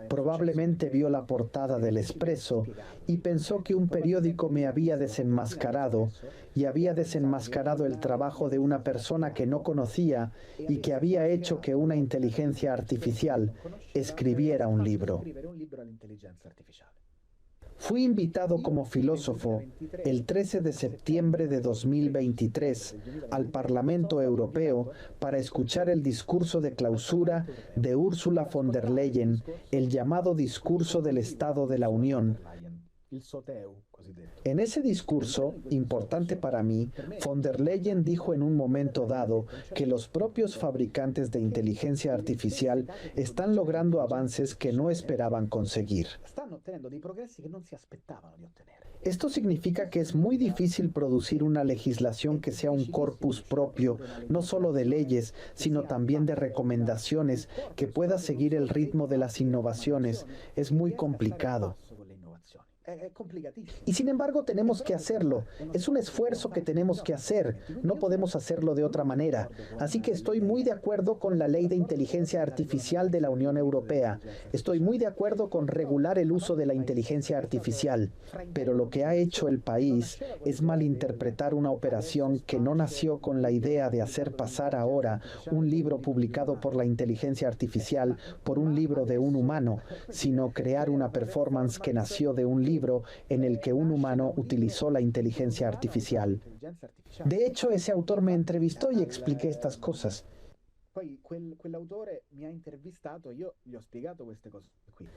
S2: Probablemente vio la portada del Expresso y pensó que un periódico me había desenmascarado y había desenmascarado el trabajo de una persona que no conocía y que había hecho que una inteligencia artificial escribiera un libro. Fui invitado como filósofo el 13 de septiembre de 2023 al Parlamento Europeo para escuchar el discurso de clausura de Ursula von der Leyen, el llamado discurso del Estado de la Unión. En ese discurso, importante para mí, von der Leyen dijo en un momento dado que los propios fabricantes de inteligencia artificial están logrando avances que no esperaban conseguir. Esto significa que es muy difícil producir una legislación que sea un corpus propio, no solo de leyes, sino también de recomendaciones, que pueda seguir el ritmo de las innovaciones. Es muy complicado. Y sin embargo tenemos que hacerlo. Es un esfuerzo que tenemos que hacer. No podemos hacerlo de otra manera. Así que estoy muy de acuerdo con la ley de inteligencia artificial de la Unión Europea. Estoy muy de acuerdo con regular el uso de la inteligencia artificial. Pero lo que ha hecho el país es malinterpretar una operación que no nació con la idea de hacer pasar ahora un libro publicado por la inteligencia artificial por un libro de un humano, sino crear una performance que nació de un libro en el que un humano utilizó la inteligencia artificial. De hecho, ese autor me entrevistó y expliqué estas cosas.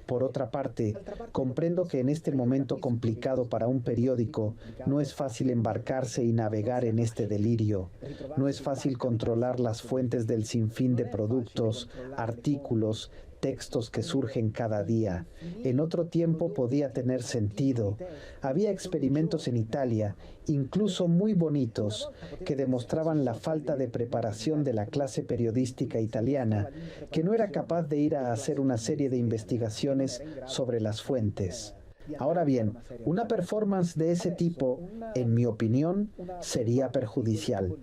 S2: Por otra parte, comprendo que en este momento complicado para un periódico no es fácil embarcarse y navegar en este delirio. No es fácil controlar las fuentes del sinfín de productos, artículos, textos que surgen cada día. En otro tiempo podía tener sentido. Había experimentos en Italia, incluso muy bonitos, que demostraban la falta de preparación de la clase periodística italiana, que no era capaz de ir a hacer una serie de investigaciones sobre las fuentes. Ahora bien, una performance de ese tipo, en mi opinión, sería perjudicial.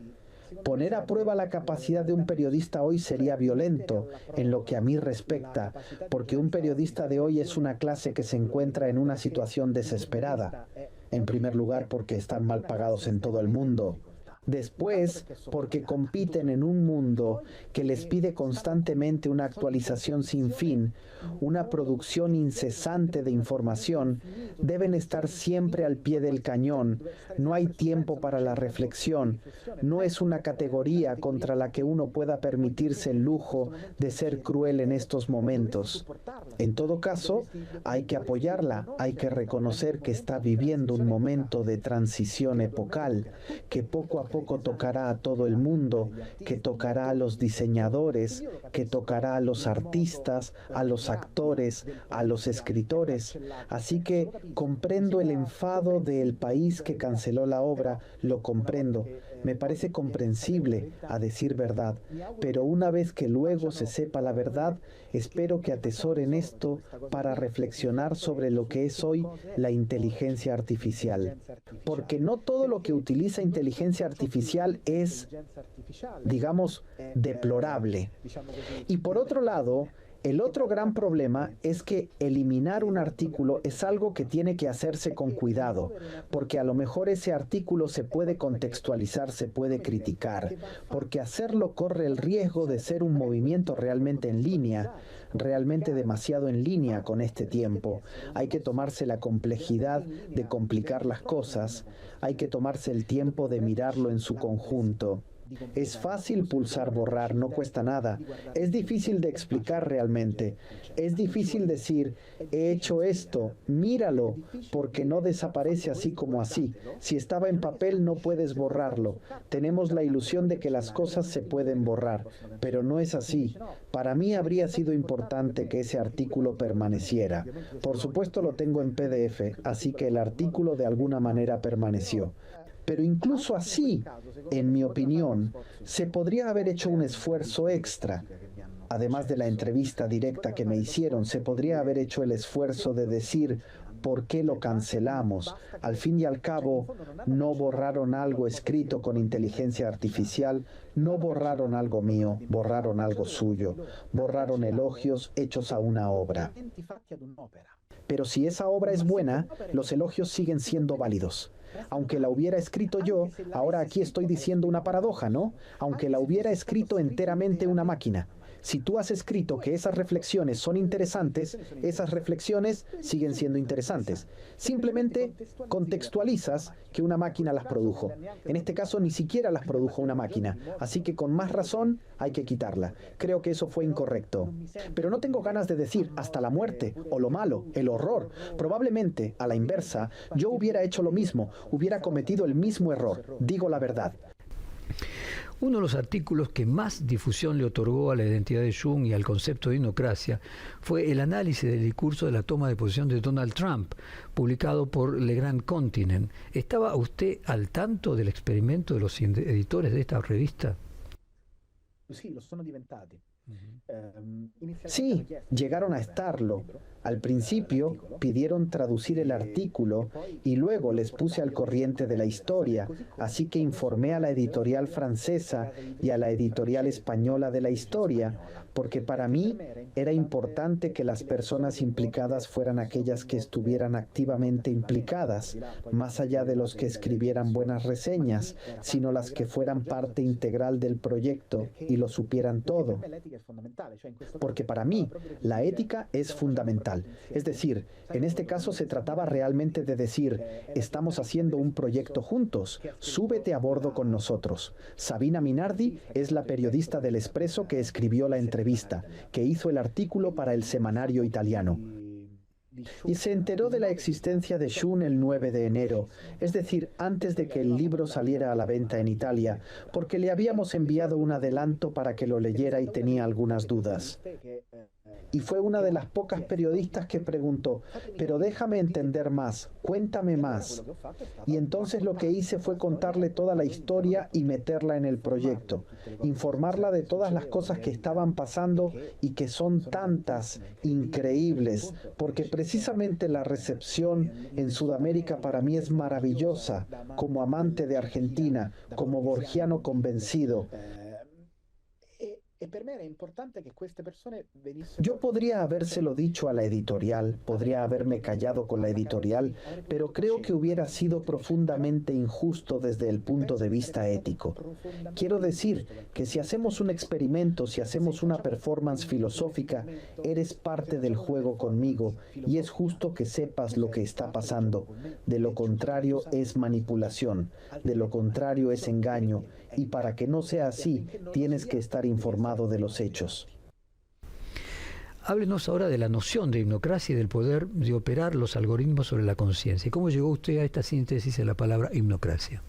S2: Poner a prueba la capacidad de un periodista hoy sería violento, en lo que a mí respecta, porque un periodista de hoy es una clase que se encuentra en una situación desesperada. En primer lugar, porque están mal pagados en todo el mundo. Después, porque compiten en un mundo que les pide constantemente una actualización sin fin, una producción incesante de información, deben estar siempre al pie del cañón. No hay tiempo para la reflexión. No es una categoría contra la que uno pueda permitirse el lujo de ser cruel en estos momentos. En todo caso, hay que apoyarla, hay que reconocer que está viviendo un momento de transición epocal, que poco a poco tocará a todo el mundo, que tocará a los diseñadores, que tocará a los artistas, a los actores, a los escritores. Así que comprendo el enfado del país que canceló la obra, lo comprendo. Me parece comprensible, a decir verdad, pero una vez que luego se sepa la verdad, espero que atesoren esto para reflexionar sobre lo que es hoy la inteligencia artificial. Porque no todo lo que utiliza inteligencia artificial es, digamos, deplorable. Y por otro lado, el otro gran problema es que eliminar un artículo es algo que tiene que hacerse con cuidado, porque a lo mejor ese artículo se puede contextualizar, se puede criticar, porque hacerlo corre el riesgo de ser un movimiento realmente en línea, realmente demasiado en línea con este tiempo. Hay que tomarse la complejidad de complicar las cosas, hay que tomarse el tiempo de mirarlo en su conjunto. Es fácil pulsar borrar, no cuesta nada. Es difícil de explicar realmente. Es difícil decir, he hecho esto, míralo, porque no desaparece así como así. Si estaba en papel no puedes borrarlo. Tenemos la ilusión de que las cosas se pueden borrar, pero no es así. Para mí habría sido importante que ese artículo permaneciera. Por supuesto lo tengo en PDF, así que el artículo de alguna manera permaneció. Pero incluso así, en mi opinión, se podría haber hecho un esfuerzo extra. Además de la entrevista directa que me hicieron, se podría haber hecho el esfuerzo de decir por qué lo cancelamos. Al fin y al cabo, no borraron algo escrito con inteligencia artificial, no borraron algo mío, borraron algo suyo, borraron elogios hechos a una obra. Pero si esa obra es buena, los elogios siguen siendo válidos. Aunque la hubiera escrito yo, ahora aquí estoy diciendo una paradoja, ¿no? Aunque la hubiera escrito enteramente una máquina. Si tú has escrito que esas reflexiones son interesantes, esas reflexiones siguen siendo interesantes. Simplemente contextualizas que una máquina las produjo. En este caso ni siquiera las produjo una máquina, así que con más razón hay que quitarla. Creo que eso fue incorrecto. Pero no tengo ganas de decir hasta la muerte, o lo malo, el horror. Probablemente, a la inversa, yo hubiera hecho lo mismo, hubiera cometido el mismo error. Digo la verdad.
S1: Uno de los artículos que más difusión le otorgó a la identidad de Jung y al concepto de hipnocracia fue el análisis del discurso de la toma de posición de Donald Trump, publicado por Le Grand Continent. ¿Estaba usted al tanto del experimento de los editores de esta revista?
S3: Sí, lo sono diventati.
S2: Sí, llegaron a estarlo. Al principio pidieron traducir el artículo y luego les puse al corriente de la historia, así que informé a la editorial francesa y a la editorial española de la historia, porque para mí era importante que las personas implicadas fueran aquellas que estuvieran activamente implicadas, más allá de los que escribieran buenas reseñas, sino las que fueran parte integral del proyecto y lo supieran todo. Porque para mí la ética es fundamental. Es decir, en este caso se trataba realmente de decir, estamos haciendo un proyecto juntos, súbete a bordo con nosotros. Sabina Minardi es la periodista del Espresso que escribió la entrevista, que hizo el artículo para el semanario italiano. Y se enteró de la existencia de Jung el 9 de enero, es decir, antes de que el libro saliera a la venta en Italia, porque le habíamos enviado un adelanto para que lo leyera y tenía algunas dudas. Y fue una de las pocas periodistas que preguntó, pero déjame entender más, cuéntame más. Y entonces lo que hice fue contarle toda la historia y meterla en el proyecto, informarla de todas las cosas que estaban pasando y que son tantas, increíbles, porque precisamente la recepción en Sudamérica para mí es maravillosa, como amante de Argentina, como borgiano convencido. Yo podría habérselo dicho a la editorial, podría haberme callado con la editorial, pero creo que hubiera sido profundamente injusto desde el punto de vista ético. Quiero decir que si hacemos un experimento, si hacemos una performance filosófica, eres parte del juego conmigo y es justo que sepas lo que está pasando. De lo contrario es manipulación, de lo contrario es engaño. Y para que no sea así, tienes que estar informado de los hechos.
S1: Háblenos ahora de la noción de hipnocracia y del poder de operar los algoritmos sobre la conciencia. ¿Cómo llegó usted a esta síntesis de la palabra hipnocracia?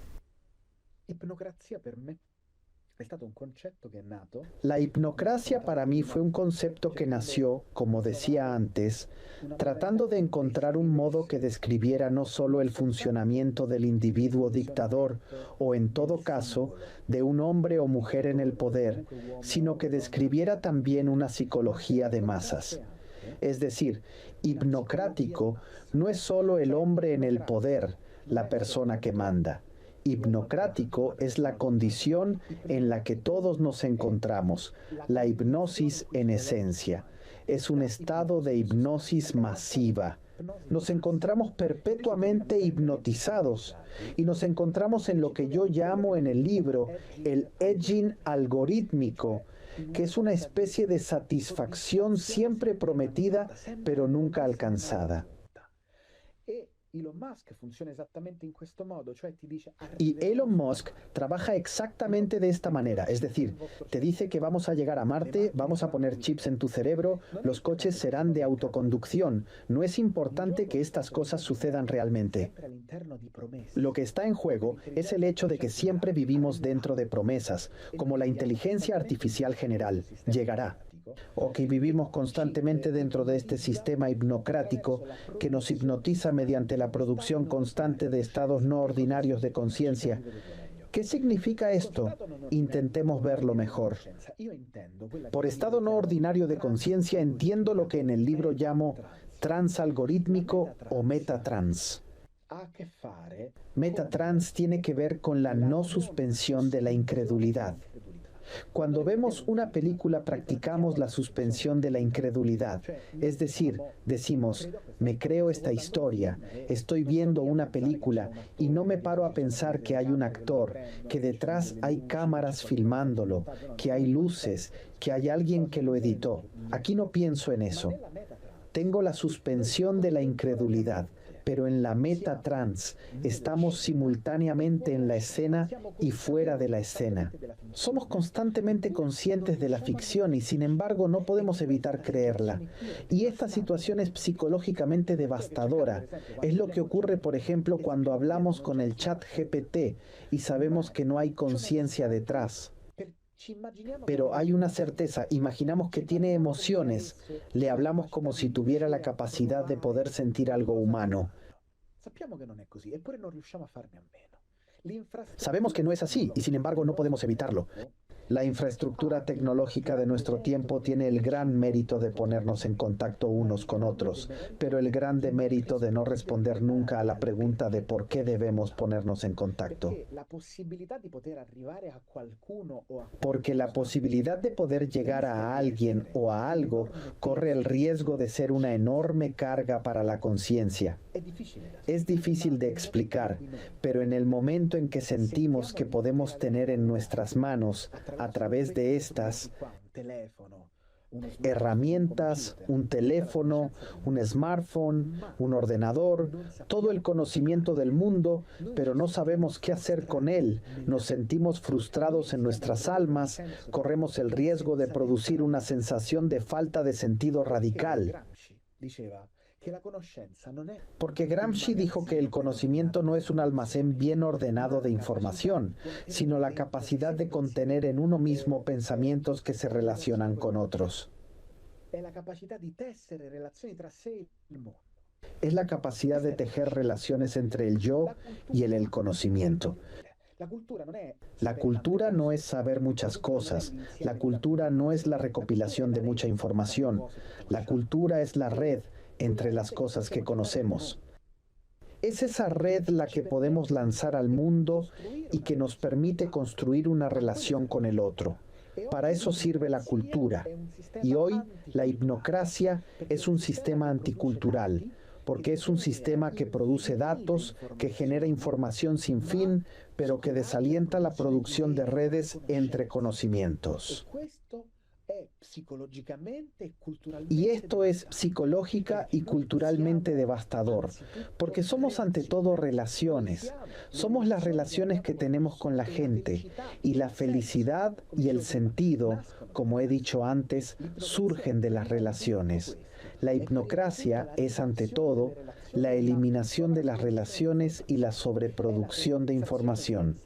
S2: La hipnocracia para mí fue un concepto que nació, como decía antes, tratando de encontrar un modo que describiera no solo el funcionamiento del individuo dictador, o en todo caso, de un hombre o mujer en el poder, sino que describiera también una psicología de masas. Es decir, hipnocrático no es solo el hombre en el poder, la persona que manda. Hipnocrático es la condición en la que todos nos encontramos, la hipnosis en esencia. Es un estado de hipnosis masiva. Nos encontramos perpetuamente hipnotizados y nos encontramos en lo que yo llamo en el libro el edging algorítmico, que es una especie de satisfacción siempre prometida pero nunca alcanzada.
S3: Elon Musk funciona exactamente in questo modo, cioè ti dice
S2: Y Elon Musk trabaja exactamente de esta manera, es decir, te dice que vamos a llegar a Marte, vamos a poner chips en tu cerebro, los coches serán de autoconducción. No es importante que estas cosas sucedan realmente. Lo que está en juego es el hecho de que siempre vivimos dentro de promesas, como la inteligencia artificial general. Llegará. O que vivimos constantemente dentro de este sistema hipnocrático que nos hipnotiza mediante la producción constante de estados no ordinarios de conciencia. ¿Qué significa esto? Intentemos verlo mejor. Por estado no ordinario de conciencia entiendo lo que en el libro llamo transalgorítmico o metatrans. Metatrans tiene que ver con la no suspensión de la incredulidad. Cuando vemos una película practicamos la suspensión de la incredulidad, es decir, decimos, me creo esta historia, estoy viendo una película y no me paro a pensar que hay un actor, que detrás hay cámaras filmándolo, que hay luces, que hay alguien que lo editó. Aquí no pienso en eso. Tengo la suspensión de la incredulidad. Pero en la metatrans estamos simultáneamente en la escena y fuera de la escena. Somos constantemente conscientes de la ficción y sin embargo no podemos evitar creerla. Y esta situación es psicológicamente devastadora. Es lo que ocurre, por ejemplo, cuando hablamos con el chat GPT y sabemos que no hay conciencia detrás. Pero hay una certeza, imaginamos que tiene emociones, le hablamos como si tuviera la capacidad de poder sentir algo humano. Sabemos que no es así y sin embargo no podemos evitarlo. La infraestructura tecnológica de nuestro tiempo tiene el gran mérito de ponernos en contacto unos con otros, pero el gran demérito de no responder nunca a la pregunta de por qué debemos ponernos en contacto. Porque la posibilidad de poder llegar a alguien o a algo corre el riesgo de ser una enorme carga para la conciencia. Es difícil de explicar, pero en el momento en que sentimos que podemos tener en nuestras manos, a través de estas herramientas, un teléfono, un smartphone, un ordenador, todo el conocimiento del mundo, pero no sabemos qué hacer con él. Nos sentimos frustrados en nuestras almas, corremos el riesgo de producir una sensación de falta de sentido radical. Porque Gramsci dijo que el conocimiento no es un almacén bien ordenado de información, sino la capacidad de contener en uno mismo pensamientos que se relacionan con otros. Es la capacidad de tejer relaciones entre el yo y el conocimiento. La cultura no es saber muchas cosas. La cultura no es la recopilación de mucha información. La cultura es la red entre las cosas que conocemos. Es esa red la que podemos lanzar al mundo y que nos permite construir una relación con el otro. Para eso sirve la cultura. Y hoy la hipnocracia es un sistema anticultural, porque es un sistema que produce datos, que genera información sin fin, pero que desalienta la producción de redes entre conocimientos. Y esto es psicológica y culturalmente devastador, porque somos ante todo relaciones. Somos las relaciones que tenemos con la gente, y la felicidad y el sentido, como he dicho antes, surgen de las relaciones. La hipnocracia es ante todo la eliminación de las relaciones y la sobreproducción de información.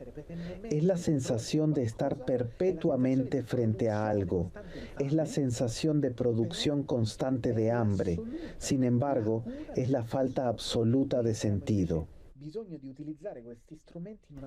S2: Es la sensación de estar perpetuamente frente a algo. Es la sensación de producción constante de hambre. Sin embargo, es la falta absoluta de sentido.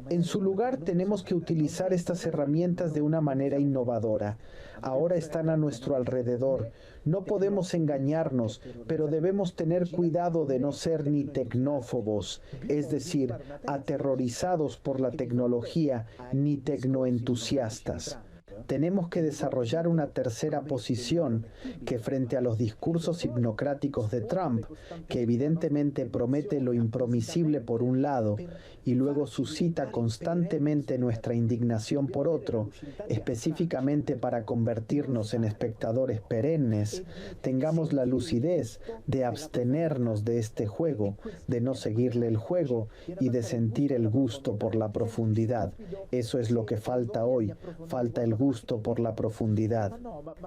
S2: En su lugar, tenemos que utilizar estas herramientas de una manera innovadora. Ahora están a nuestro alrededor. No podemos engañarnos, pero debemos tener cuidado de no ser ni tecnófobos, es decir, aterrorizados por la tecnología, ni tecnoentusiastas. Tenemos que desarrollar una tercera posición que frente a los discursos hipnocráticos de Trump, que evidentemente promete lo impromisible por un lado y luego suscita constantemente nuestra indignación por otro, específicamente para convertirnos en espectadores perennes, tengamos la lucidez de abstenernos de este juego, de no seguirle el juego y de sentir el gusto por la profundidad. Eso es lo que falta hoy, falta el gusto por la profundidad.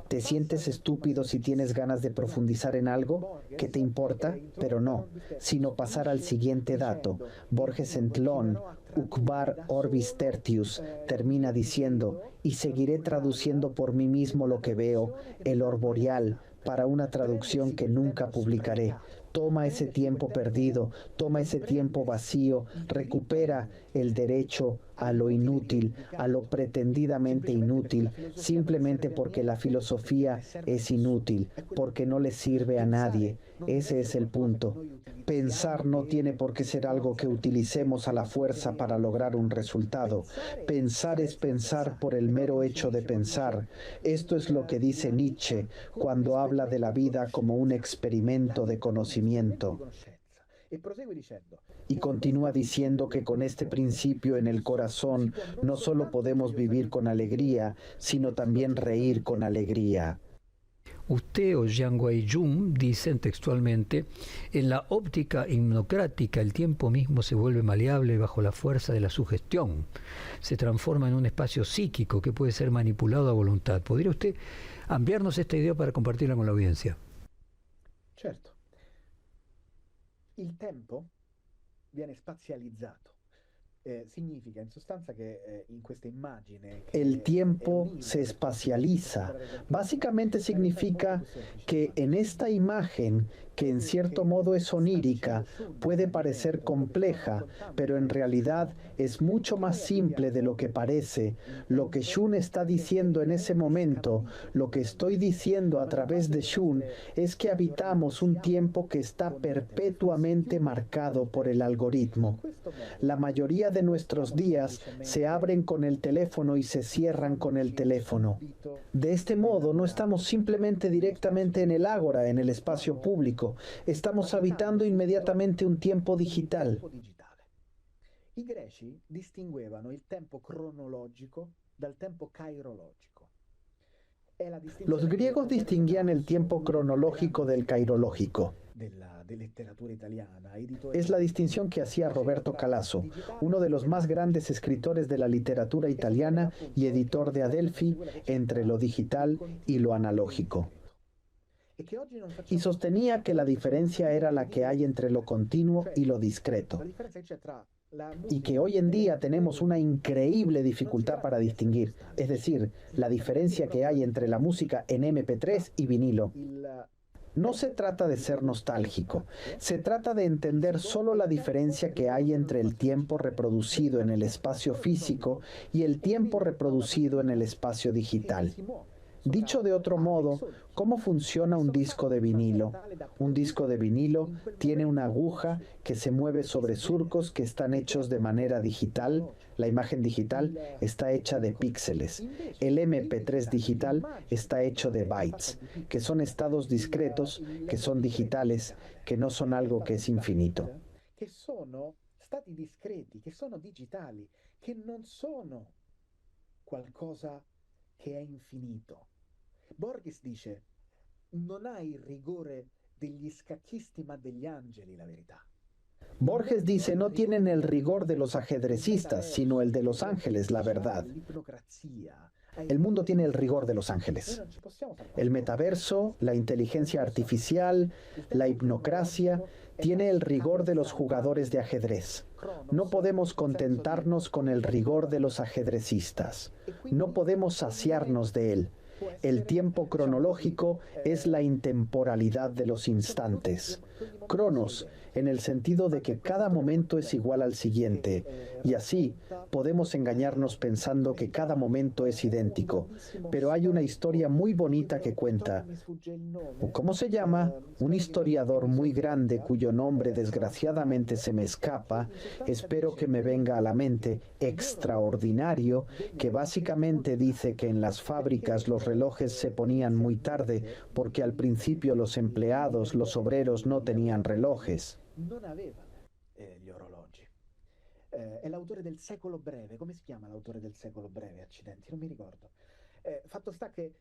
S2: ¿Te sientes estúpido si tienes ganas de profundizar en algo? ¿Qué te importa? Pero no, sino pasar al siguiente dato. Borges Entlón, Ucbar Orbis Tertius, termina diciendo, y seguiré traduciendo por mí mismo lo que veo, el orboreal, para una traducción que nunca publicaré. Toma ese tiempo perdido, toma ese tiempo vacío, recupera el derecho a lo inútil, a lo pretendidamente inútil, simplemente porque la filosofía es inútil, porque no le sirve a nadie. Ese es el punto. Pensar no tiene por qué ser algo que utilicemos a la fuerza para lograr un resultado. Pensar es pensar por el mero hecho de pensar. Esto es lo que dice Nietzsche cuando habla de la vida como un experimento de conocimiento. Y continúa diciendo que con este principio en el corazón no solo podemos vivir con alegría, sino también reír con alegría.
S1: Usted o Jiang Wei-jun dicen textualmente, en la óptica hipnocrática el tiempo mismo se vuelve maleable bajo la fuerza de la sugestión. Se transforma en un espacio psíquico que puede ser manipulado a voluntad. ¿Podría usted ampliarnos esta idea para compartirla con la audiencia?
S3: Certo. Il tempo viene spazializzato. Significa in sostanza che in questa immagine
S2: el tiempo se espacializa. Básicamente significa que en esta imagen, que en cierto modo es onírica, puede parecer compleja, pero en realidad es mucho más simple de lo que parece. Lo que Shun está diciendo en ese momento, lo que estoy diciendo a través de Shun, es que habitamos un tiempo que está perpetuamente marcado por el algoritmo. La mayoría de nuestros días se abren con el teléfono y se cierran con el teléfono. De este modo no estamos simplemente directamente en el ágora, en el espacio público. Estamos habitando inmediatamente un tiempo digital.
S3: I greci distinguevano il tempo cronologico dal tempo cairologico.
S2: Los griegos distinguían el tiempo cronológico del cairológico. Es la distinción que hacía Roberto Calasso, uno de los más grandes escritores de la literatura italiana y editor de Adelphi, entre lo digital y lo analógico. Y sostenía que la diferencia era la que hay entre lo continuo y lo discreto. Y que hoy en día tenemos una increíble dificultad para distinguir, es decir, la diferencia que hay entre la música en MP3 y vinilo. No se trata de ser nostálgico, se trata de entender solo la diferencia que hay entre el tiempo reproducido en el espacio físico y el tiempo reproducido en el espacio digital. Dicho de otro modo, ¿cómo funciona un disco de vinilo? Un disco de vinilo tiene una aguja que se mueve sobre surcos que están hechos de manera digital. La imagen digital está hecha de píxeles. El MP3 digital está hecho de bytes, que son estados discretos, que son digitales, que no son algo que es infinito.
S3: Que sono stati discreti, che sono digitali, che non sono qualcosa che è infinito. Borges dice, non hai il rigore degli scacchisti ma degli angeli, la verità.
S2: Borges dice, no tienen el rigor de los ajedrecistas, sino el de los ángeles, la verdad. El mundo tiene el rigor de los ángeles. El metaverso, la inteligencia artificial, la hipnocracia, tiene el rigor de los jugadores de ajedrez. No podemos contentarnos con el rigor de los ajedrecistas. No podemos saciarnos de él. El tiempo cronológico es la intemporalidad de los instantes. Cronos, en el sentido de que cada momento es igual al siguiente, y así podemos engañarnos pensando que cada momento es idéntico. Pero hay una historia muy bonita que cuenta. ¿Cómo se llama? Un historiador muy grande cuyo nombre desgraciadamente se me escapa, espero que me venga a la mente, extraordinario, que básicamente dice que en las fábricas los relojes se ponían muy tarde porque al principio los empleados, los obreros no tenían relojes.
S3: Non avevano gli orologi. È l'autore del Secolo Breve. Come si chiama l'autore del Secolo Breve? Accidenti, non mi ricordo. Fatto sta che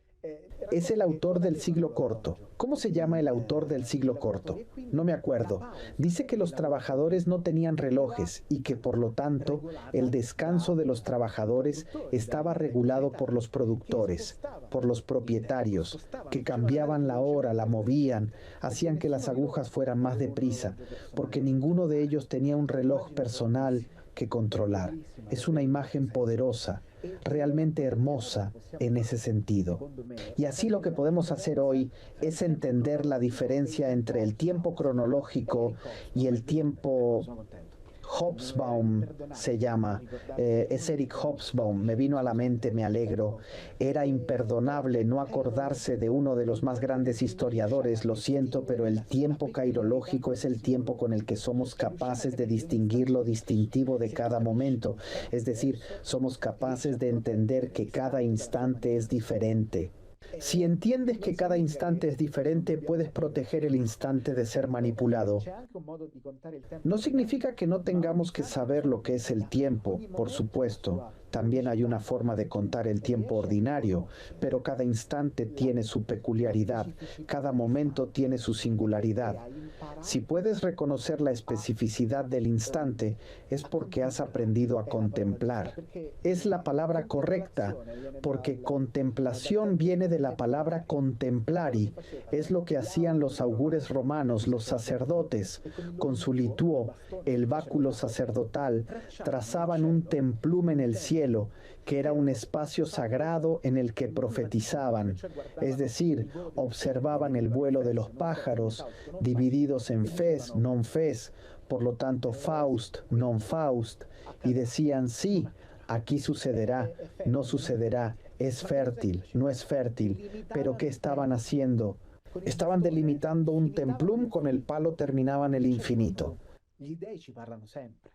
S2: Es el autor del siglo corto. ¿Cómo se llama el autor del siglo corto? No me acuerdo. Dice que los trabajadores no tenían relojes y que por lo tanto el descanso de los trabajadores estaba regulado por los productores, por los propietarios, que cambiaban la hora, la movían, hacían que las agujas fueran más deprisa, porque ninguno de ellos tenía un reloj personal que controlar. Es una imagen poderosa, realmente hermosa en ese sentido. Y así lo que podemos hacer hoy es entender la diferencia entre el tiempo cronológico y el tiempo Hobsbawm se llama, es Eric Hobsbawm, me vino a la mente, me alegro. Era imperdonable no acordarse de uno de los más grandes historiadores, lo siento, pero el tiempo cairológico es el tiempo con el que somos capaces de distinguir lo distintivo de cada momento, es decir, somos capaces de entender que cada instante es diferente. Si entiendes que cada instante es diferente, puedes proteger el instante de ser manipulado. No significa que no tengamos que saber lo que es el tiempo, por supuesto. También hay una forma de contar el tiempo ordinario, pero cada instante tiene su peculiaridad, cada momento tiene su singularidad. Si puedes reconocer la especificidad del instante, es porque has aprendido a contemplar. Es la palabra correcta, porque contemplación viene de la palabra contemplari. Es lo que hacían los augures romanos, los sacerdotes. Con su lituo, el báculo sacerdotal, trazaban un templum en el cielo, que era un espacio sagrado en el que profetizaban, es decir, observaban el vuelo de los pájaros, divididos en fes, non fes, por lo tanto Faust, non Faust, y decían, sí, aquí sucederá, no sucederá, es fértil, no es fértil, pero ¿qué estaban haciendo? Estaban delimitando un templum, con el palo terminaban el infinito.
S3: Gli dei ci parlano sempre.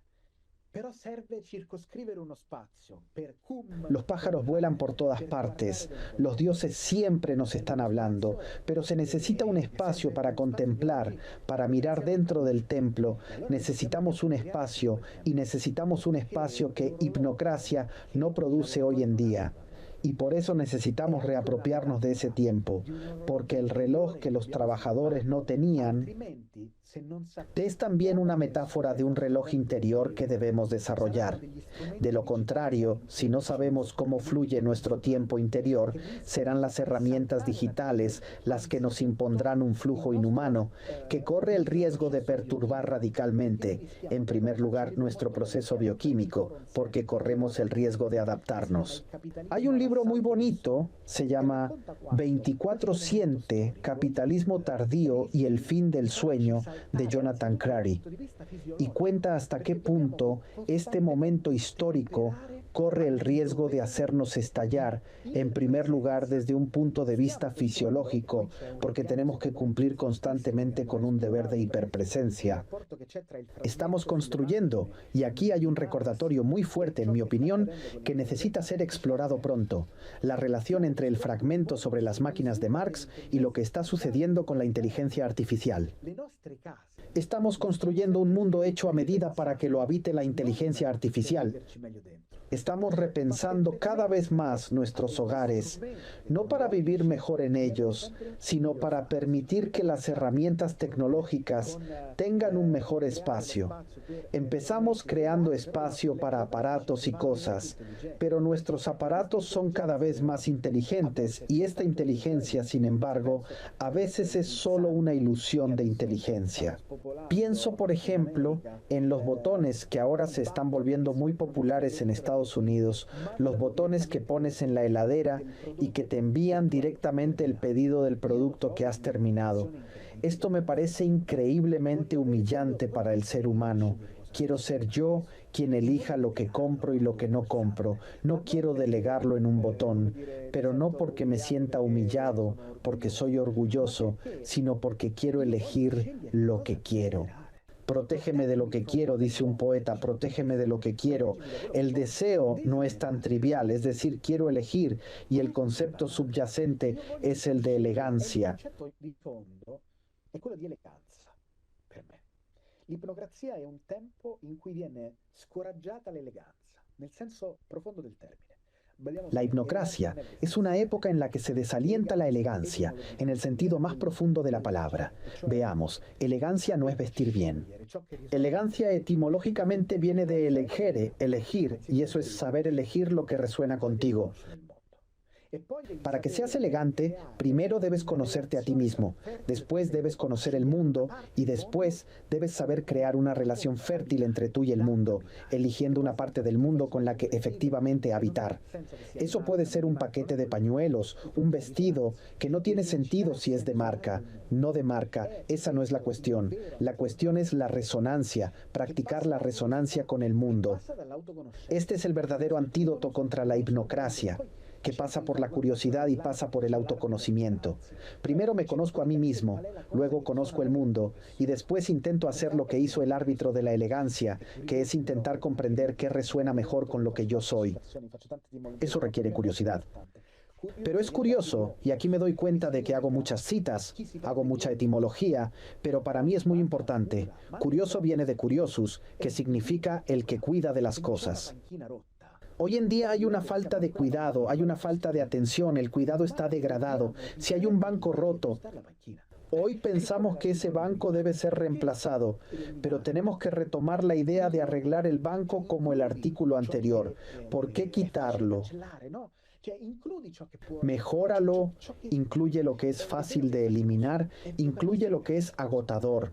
S3: Però serve circoscrivere uno spazio per cum.
S2: Los pájaros vuelan por todas partes, los dioses siempre nos están hablando, pero se necesita un espacio para contemplar, para mirar dentro del templo. Necesitamos un espacio, y necesitamos un espacio que hipnocracia no produce hoy en día. Y por eso necesitamos reapropiarnos de ese tiempo, porque el reloj que los trabajadores no tenían es también una metáfora de un reloj interior que debemos desarrollar. De lo contrario, si no sabemos cómo fluye nuestro tiempo interior, serán las herramientas digitales las que nos impondrán un flujo inhumano, que corre el riesgo de perturbar radicalmente, en primer lugar, nuestro proceso bioquímico, porque corremos el riesgo de adaptarnos. Hay un libro muy bonito, se llama 24-7, Capitalismo tardío y el fin del sueño, de Jonathan Crary, y cuenta hasta qué punto este momento histórico corre el riesgo de hacernos estallar, en primer lugar desde un punto de vista fisiológico, porque tenemos que cumplir constantemente con un deber de hiperpresencia. Estamos construyendo, y aquí hay un recordatorio muy fuerte, en mi opinión, que necesita ser explorado pronto, la relación entre el fragmento sobre las máquinas de Marx y lo que está sucediendo con la inteligencia artificial. Estamos construyendo un mundo hecho a medida para que lo habite la inteligencia artificial. Estamos repensando cada vez más nuestros hogares, no para vivir mejor en ellos, sino para permitir que las herramientas tecnológicas tengan un mejor espacio. Empezamos creando espacio para aparatos y cosas, pero nuestros aparatos son cada vez más inteligentes y esta inteligencia, sin embargo, a veces es solo una ilusión de inteligencia. Pienso, por ejemplo, en los botones que ahora se están volviendo muy populares en Estados Estados Unidos, los botones que pones en la heladera y que te envían directamente el pedido del producto que has terminado. Esto me parece increíblemente humillante para el ser humano. Quiero ser yo quien elija lo que compro y lo que no compro. No quiero delegarlo en un botón, pero no porque me sienta humillado, porque soy orgulloso, sino porque quiero elegir lo que quiero. Protégeme de lo que quiero, dice un poeta, protégeme de lo que quiero. El deseo no es tan trivial, es decir, quiero elegir, y el concepto subyacente es el de elegancia.
S3: È quello di eleganza, per me. L'ipnocrazia è un tempo in cui viene scoraggiata l'eleganza, nel senso profondo del termine.
S2: La hipnocracia es una época en la que se desalienta la elegancia, en el sentido más profundo de la palabra. Veamos, elegancia no es vestir bien. Elegancia etimológicamente viene de elegere, elegir, y eso es saber elegir lo que resuena contigo. Para que seas elegante, primero debes conocerte a ti mismo, después debes conocer el mundo y después debes saber crear una relación fértil entre tú y el mundo, eligiendo una parte del mundo con la que efectivamente habitar. Eso puede ser un paquete de pañuelos, un vestido, que no tiene sentido si es de marca, no de marca, esa no es la cuestión. La cuestión es la resonancia, practicar la resonancia con el mundo. Este es el verdadero antídoto contra la hipnocracia, que pasa por la curiosidad y pasa por el autoconocimiento. Primero me conozco a mí mismo, luego conozco el mundo y después intento hacer lo que hizo el árbitro de la elegancia, que es intentar comprender qué resuena mejor con lo que yo soy. Eso requiere curiosidad. Pero es curioso, y aquí me doy cuenta de que hago muchas citas, hago mucha etimología, pero para mí es muy importante. Curioso viene de curiosus, que significa el que cuida de las cosas. Hoy en día hay una falta de cuidado, hay una falta de atención, el cuidado está degradado. Si hay un banco roto, hoy pensamos que ese banco debe ser reemplazado, pero tenemos que retomar la idea de arreglar el banco como el artículo anterior. ¿Por qué quitarlo? Mejóralo, incluye lo que es fácil de eliminar, incluye lo que es agotador.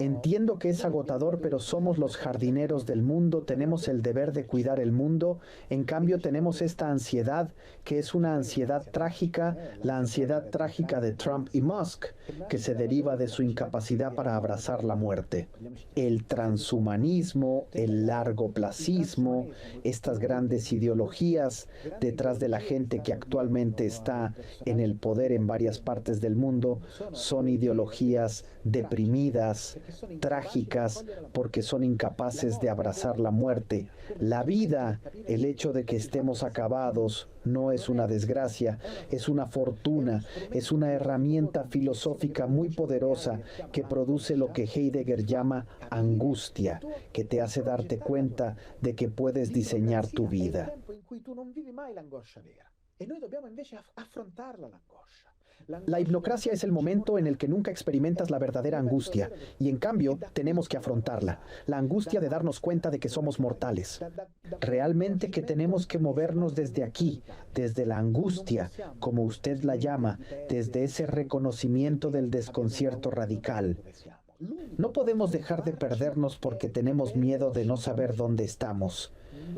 S2: Entiendo que es agotador, pero somos los jardineros del mundo, tenemos el deber de cuidar el mundo. En cambio, tenemos esta ansiedad, que es una ansiedad trágica, la ansiedad trágica de Trump y Musk, que se deriva de su incapacidad para abrazar la muerte. El transhumanismo, el largoplacismo, estas grandes ideologías detrás de la gente que actualmente está en el poder en varias partes del mundo, son ideologías deprimidas, trágicas, porque son incapaces de abrazar la muerte. La vida, el hecho de que estemos acabados, no es una desgracia, es una fortuna, es una herramienta filosófica muy poderosa que produce lo que Heidegger llama angustia, que te hace darte cuenta de que puedes diseñar tu vida. La hipnocracia es el momento en el que nunca experimentas la verdadera angustia y en cambio tenemos que afrontarla, la angustia de darnos cuenta de que somos mortales. Realmente que tenemos que movernos desde aquí, desde la angustia, como usted la llama, desde ese reconocimiento del desconcierto radical. No podemos dejar de perdernos porque tenemos miedo de no saber dónde estamos.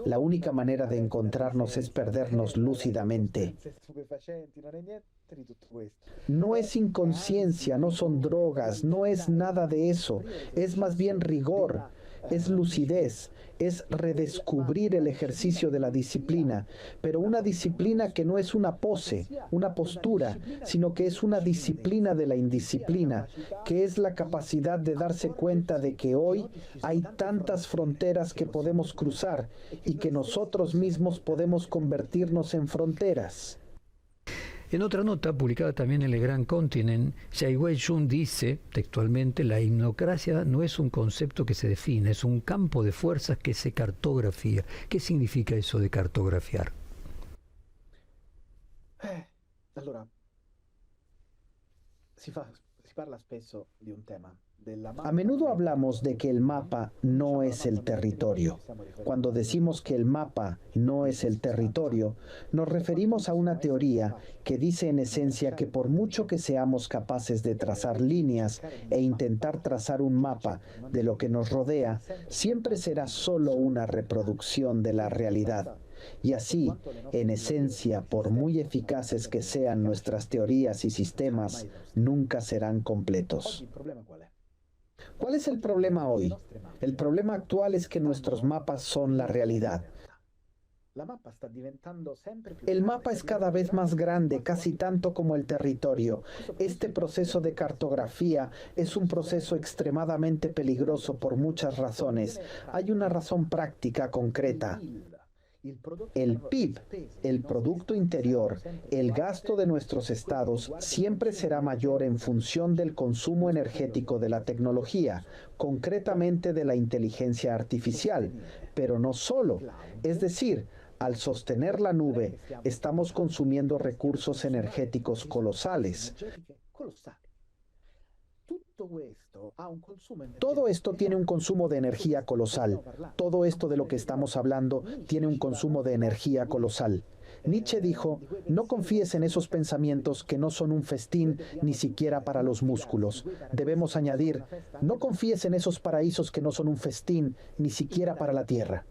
S2: La única manera de encontrarnos es perdernos lúcidamente. No es inconsciencia, no son drogas, no es nada de eso. Es más bien rigor, es lucidez, es redescubrir el ejercicio de la disciplina, pero una disciplina que no es una pose, una postura, sino que es una disciplina de la indisciplina, que es la capacidad de darse cuenta de que hoy hay tantas fronteras que podemos cruzar y que nosotros mismos podemos convertirnos en fronteras.
S1: En otra nota, publicada también en el Gran Continent, Wei-Jun dice, textualmente, la hipnocracia no es un concepto que se define, es un campo de fuerzas que se cartografía. ¿Qué significa eso de cartografiar?
S3: Allora, si fa
S2: A menudo hablamos de que el mapa no es el territorio. Cuando decimos que el mapa no es el territorio, nos referimos a una teoría que dice en esencia que por mucho que seamos capaces de trazar líneas e intentar trazar un mapa de lo que nos rodea, siempre será solo una reproducción de la realidad. Y así, en esencia, por muy eficaces que sean nuestras teorías y sistemas, nunca serán completos. ¿Cuál es el problema hoy? El problema actual es que nuestros mapas son la realidad. El mapa es cada vez más grande, casi tanto como el territorio. Este proceso de cartografía es un proceso extremadamente peligroso por muchas razones. Hay una razón práctica concreta. El PIB, el Producto Interior, el gasto de nuestros estados siempre será mayor en función del consumo energético de la tecnología, concretamente de la inteligencia artificial, pero no solo. Es decir, al sostener la nube, estamos consumiendo recursos energéticos colosales. Todo esto tiene un consumo de energía colosal. Todo esto de lo que estamos hablando tiene un consumo de energía colosal. Nietzsche dijo, no confíes en esos pensamientos que no son un festín ni siquiera para los músculos. Debemos añadir, no confíes en esos paraísos que no son un festín ni siquiera para la tierra.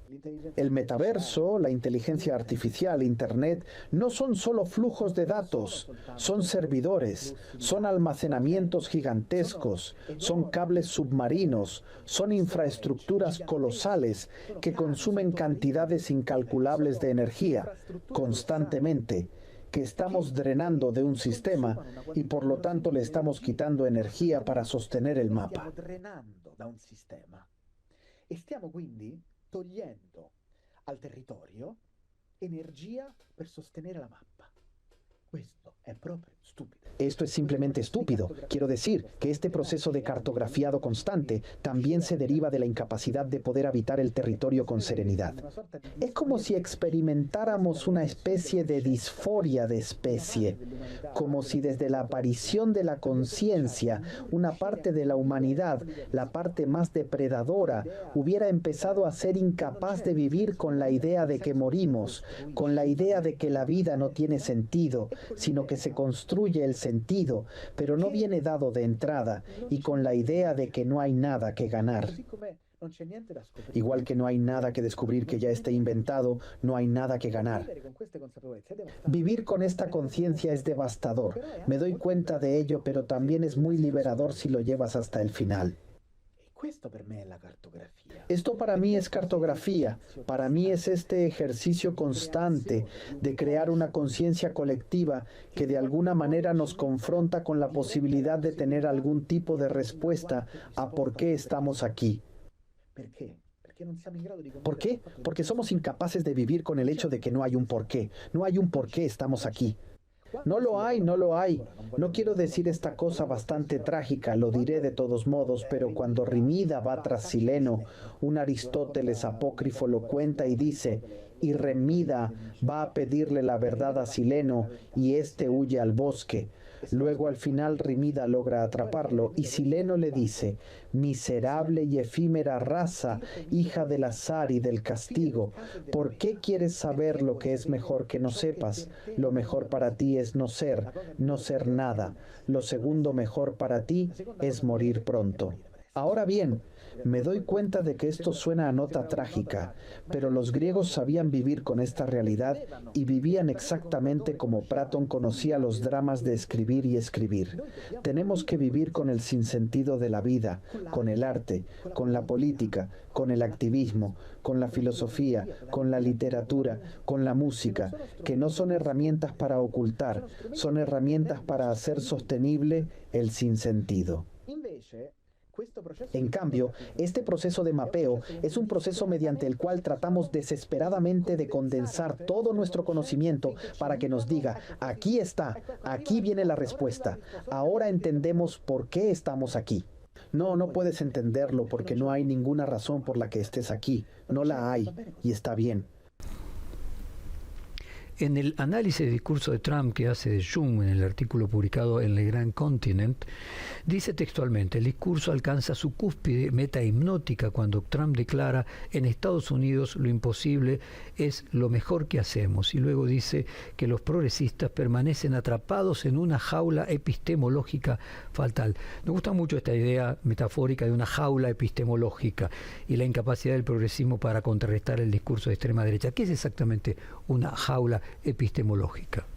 S2: El metaverso, la inteligencia artificial, Internet, no son solo flujos de datos, son servidores, son almacenamientos gigantescos, son cables submarinos, son infraestructuras colosales que consumen cantidades incalculables de energía constantemente, que estamos drenando de un sistema y por lo tanto le estamos quitando energía para sostener el mapa.
S3: Stiamo quindi togliendo al territorio energia per sostenere la mappa. Questo è proprio stupido.
S2: Esto es simplemente estúpido. Quiero decir que este proceso de cartografiado constante también se deriva de la incapacidad de poder habitar el territorio con serenidad. Es como si experimentáramos una especie de disforia de especie, como si desde la aparición de la conciencia, una parte de la humanidad, la parte más depredadora, hubiera empezado a ser incapaz de vivir con la idea de que morimos, con la idea de que la vida no tiene sentido, sino que se construye el sentido, pero no viene dado de entrada, y con la idea de que no hay nada que ganar. Igual que no hay nada que descubrir que ya esté inventado, no hay nada que ganar. Vivir con esta conciencia es devastador. Me doy cuenta de ello, pero también es muy liberador si lo llevas hasta el final. Esto para mí es cartografía, para mí es este ejercicio constante de crear una conciencia colectiva que de alguna manera nos confronta con la posibilidad de tener algún tipo de respuesta a por qué estamos aquí. ¿Por qué? Porque somos incapaces de vivir con el hecho de que no hay un porqué, no hay un porqué estamos aquí. No lo hay, no lo hay. No quiero decir esta cosa bastante trágica, lo diré de todos modos, pero cuando Remida va tras Sileno, un Aristóteles apócrifo lo cuenta y dice, y Remida va a pedirle la verdad a Sileno y éste huye al bosque. Luego al final Remida logra atraparlo y Sileno le dice, miserable y efímera raza, hija del azar y del castigo, ¿por qué quieres saber lo que es mejor que no sepas? Lo mejor para ti es no ser nada. Lo segundo mejor para ti es morir pronto. Ahora bien, me doy cuenta de que esto suena a nota trágica, pero los griegos sabían vivir con esta realidad y vivían exactamente como Platón conocía los dramas de escribir y escribir. Tenemos que vivir con el sinsentido de la vida, con el arte, con la política, con el activismo, con la filosofía, con la literatura, con la música, que no son herramientas para ocultar, son herramientas para hacer sostenible el sinsentido. En cambio, este proceso de mapeo es un proceso mediante el cual tratamos desesperadamente de condensar todo nuestro conocimiento para que nos diga, aquí está, aquí viene la respuesta, ahora entendemos por qué estamos aquí. No puedes entenderlo porque no hay ninguna razón por la que estés aquí, no la hay y está bien.
S1: En el análisis del discurso de Trump que hace de Jung en el artículo publicado en Le Grand Continent, dice textualmente: el discurso alcanza su cúspide meta hipnótica cuando Trump declara: en Estados Unidos lo imposible es lo mejor que hacemos. Y luego dice que los progresistas permanecen atrapados en una jaula epistemológica fatal. Me gusta mucho esta idea metafórica de una jaula epistemológica y la incapacidad del progresismo para contrarrestar el discurso de extrema derecha. ¿Qué es exactamente una jaula epistemológica?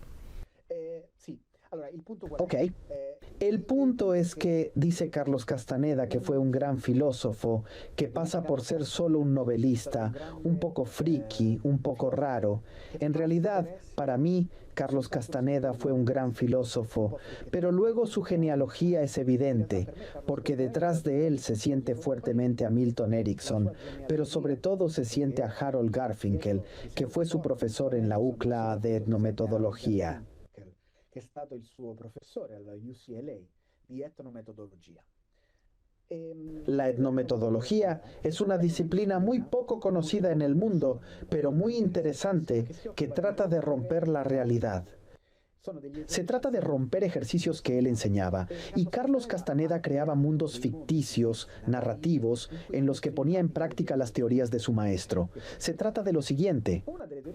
S2: Ok. El punto es que, dice Carlos Castaneda, que fue un gran filósofo, que pasa por ser solo un novelista, un poco friki, un poco raro. En realidad, para mí, Carlos Castaneda fue un gran filósofo, pero luego su genealogía es evidente, porque detrás de él se siente fuertemente a Milton Erickson, pero sobre todo se siente a Harold Garfinkel, que fue su profesor en la UCLA de etnometodología.
S3: Che è stato il suo professore alla UCLA di etnometodologia.
S2: La etnometodología es una disciplina muy poco conocida en el mundo, pero muy interesante, que trata de romper la realidad. Se trata de romper ejercicios que él enseñaba, y Carlos Castaneda creaba mundos ficticios, narrativos, en los que ponía en práctica las teorías de su maestro. Se trata de lo siguiente: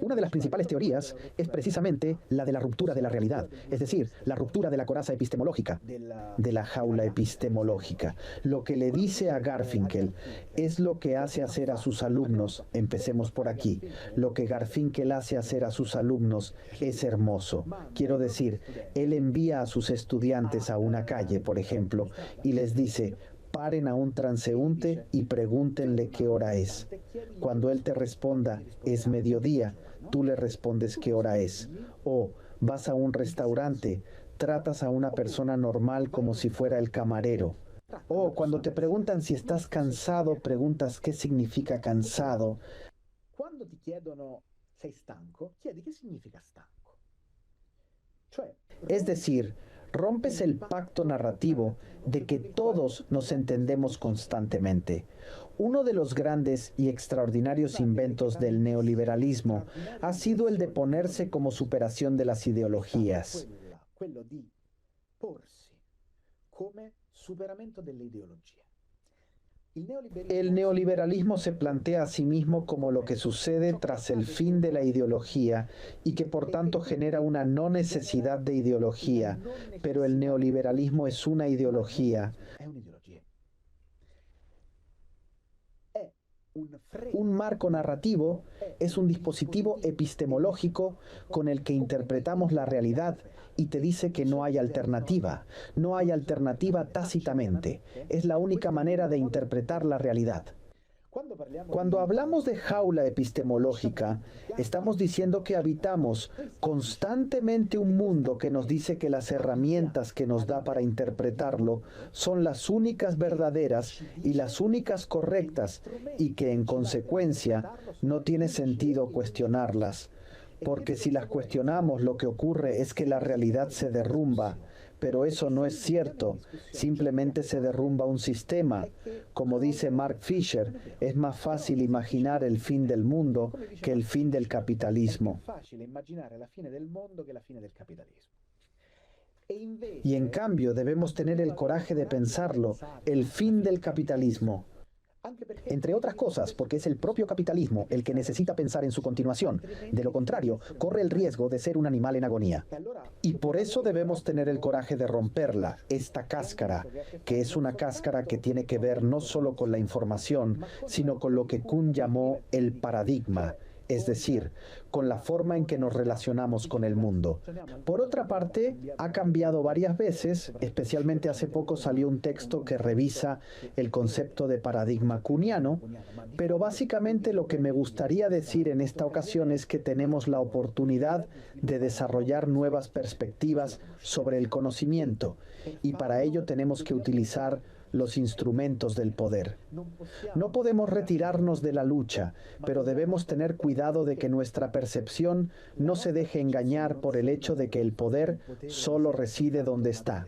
S2: una de las principales teorías es precisamente la de la ruptura de la realidad, es decir, la ruptura de la coraza epistemológica, de la jaula epistemológica. Lo que le dice a Garfinkel es lo que hace hacer a sus alumnos. Empecemos por aquí. Lo que Garfinkel hace hacer a sus alumnos es hermoso. Quiero decir, él envía a sus estudiantes a una calle, por ejemplo, y les dice: paren a un transeúnte y pregúntenle qué hora es. Cuando él te responda: es mediodía, tú le respondes qué hora es. O vas a un restaurante, tratas a una persona normal como si fuera el camarero. O cuando te preguntan si estás cansado, preguntas qué significa cansado.
S3: Cuando ti chiedono sei stanco, chiedi che significa stanco.
S2: Es decir, rompes el pacto narrativo de que todos nos entendemos constantemente. Uno de los grandes y extraordinarios inventos del neoliberalismo ha sido el de ponerse como superación de las ideologías.
S3: Quello di porsi come superamento delle ideologie.
S2: El neoliberalismo se plantea a sí mismo como lo que sucede tras el fin de la ideología y que por tanto genera una no necesidad de ideología, pero el neoliberalismo es una ideología. Un marco narrativo es un dispositivo epistemológico con el que interpretamos la realidad y te dice que no hay alternativa. No hay alternativa tácitamente. Es la única manera de interpretar la realidad. Cuando hablamos de jaula epistemológica, estamos diciendo que habitamos constantemente un mundo que nos dice que las herramientas que nos da para interpretarlo son las únicas verdaderas y las únicas correctas, y que en consecuencia no tiene sentido cuestionarlas. Porque si las cuestionamos, lo que ocurre es que la realidad se derrumba. Pero eso no es cierto, simplemente se derrumba un sistema. Como dice Mark Fisher, es más fácil imaginar el fin del mundo que el fin del capitalismo. Y en cambio debemos tener el coraje de pensarlo, el fin del capitalismo. Entre otras cosas, porque es el propio capitalismo el que necesita pensar en su continuación. De lo contrario, corre el riesgo de ser un animal en agonía. Y por eso debemos tener el coraje de romperla, esta cáscara, que es una cáscara que tiene que ver no solo con la información, sino con lo que Kuhn llamó el paradigma, es decir, con la forma en que nos relacionamos con el mundo. Por otra parte, ha cambiado varias veces, especialmente hace poco salió un texto que revisa el concepto de paradigma kuhniano, pero básicamente lo que me gustaría decir en esta ocasión es que tenemos la oportunidad de desarrollar nuevas perspectivas sobre el conocimiento, y para ello tenemos que utilizar los instrumentos del poder. No podemos retirarnos de la lucha, pero debemos tener cuidado de que nuestra percepción no se deje engañar por el hecho de que el poder solo reside donde está.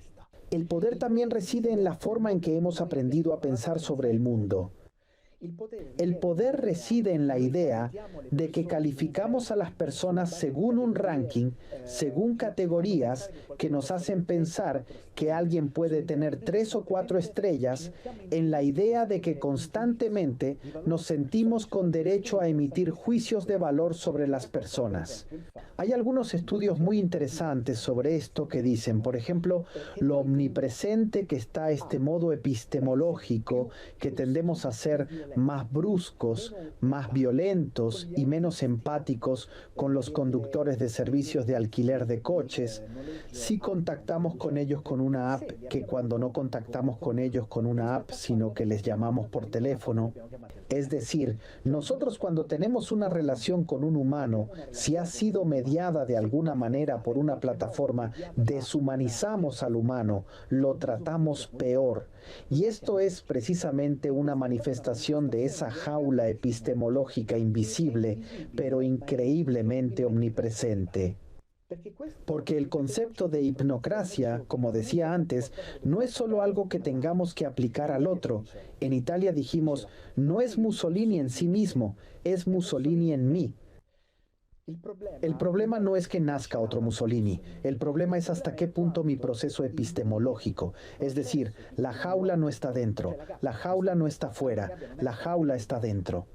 S2: El poder también reside en la forma en que hemos aprendido a pensar sobre el mundo. El poder reside en la idea de que calificamos a las personas según un ranking, según categorías que nos hacen pensar que alguien puede tener 3 o 4 estrellas, en la idea de que constantemente nos sentimos con derecho a emitir juicios de valor sobre las personas. Hay algunos estudios muy interesantes sobre esto que dicen, por ejemplo, lo omnipresente que está este modo epistemológico, que tendemos a ser más bruscos, más violentos y menos empáticos con los conductores de servicios de alquiler de coches, si contactamos con ellos con una app que cuando no contactamos con ellos con una app, sino que les llamamos por teléfono. Es decir, nosotros cuando tenemos una relación con un humano, si ha sido mediada de alguna manera por una plataforma, deshumanizamos al humano, lo tratamos peor. Y esto es precisamente una manifestación de esa jaula epistemológica invisible, pero increíblemente omnipresente. Porque el concepto de hipnocracia, como decía antes, no es solo algo que tengamos que aplicar al otro. En Italia dijimos, no es Mussolini en sí mismo, es Mussolini en mí. El problema no es que nazca otro Mussolini, el problema es hasta qué punto mi proceso epistemológico, es decir, la jaula no está dentro, la jaula no está fuera, la jaula está dentro.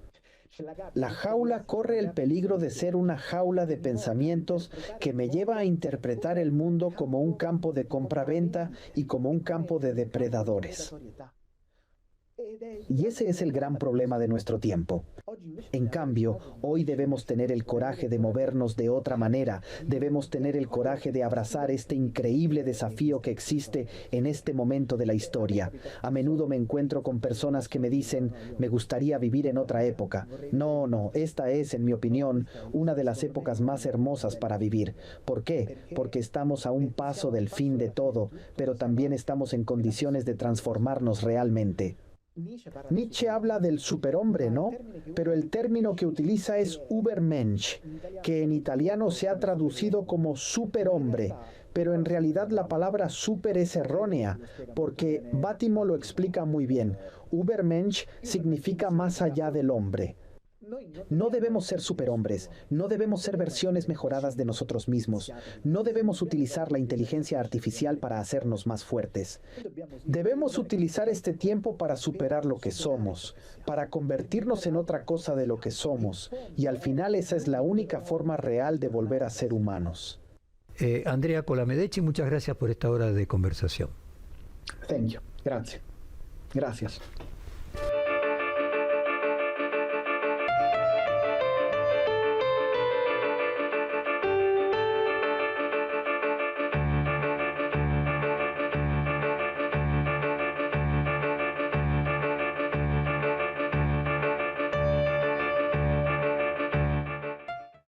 S2: La jaula corre el peligro de ser una jaula de pensamientos que me lleva a interpretar el mundo como un campo de compra-venta y como un campo de depredadores. Y ese es el gran problema de nuestro tiempo. En cambio, hoy debemos tener el coraje de movernos de otra manera, debemos tener el coraje de abrazar este increíble desafío que existe en este momento de la historia. A menudo me encuentro con personas que me dicen, me gustaría vivir en otra época. No, esta es, en mi opinión, una de las épocas más hermosas para vivir. ¿Por qué? Porque estamos a un paso del fin de todo, pero también estamos en condiciones de transformarnos realmente. Nietzsche habla del superhombre, ¿no? Pero el término que utiliza es Übermensch, que en italiano se ha traducido como superhombre, pero en realidad la palabra super es errónea, porque Bátimo lo explica muy bien. Übermensch significa más allá del hombre. No debemos ser superhombres, no debemos ser versiones mejoradas de nosotros mismos, no debemos utilizar la inteligencia artificial para hacernos más fuertes. Debemos utilizar este tiempo para superar lo que somos, para convertirnos en otra cosa de lo que somos, y al final esa es la única forma real de volver a ser humanos.
S1: Andrea Colamedecchi, muchas gracias por esta hora de conversación.
S2: Thank you. Gracias. Gracias.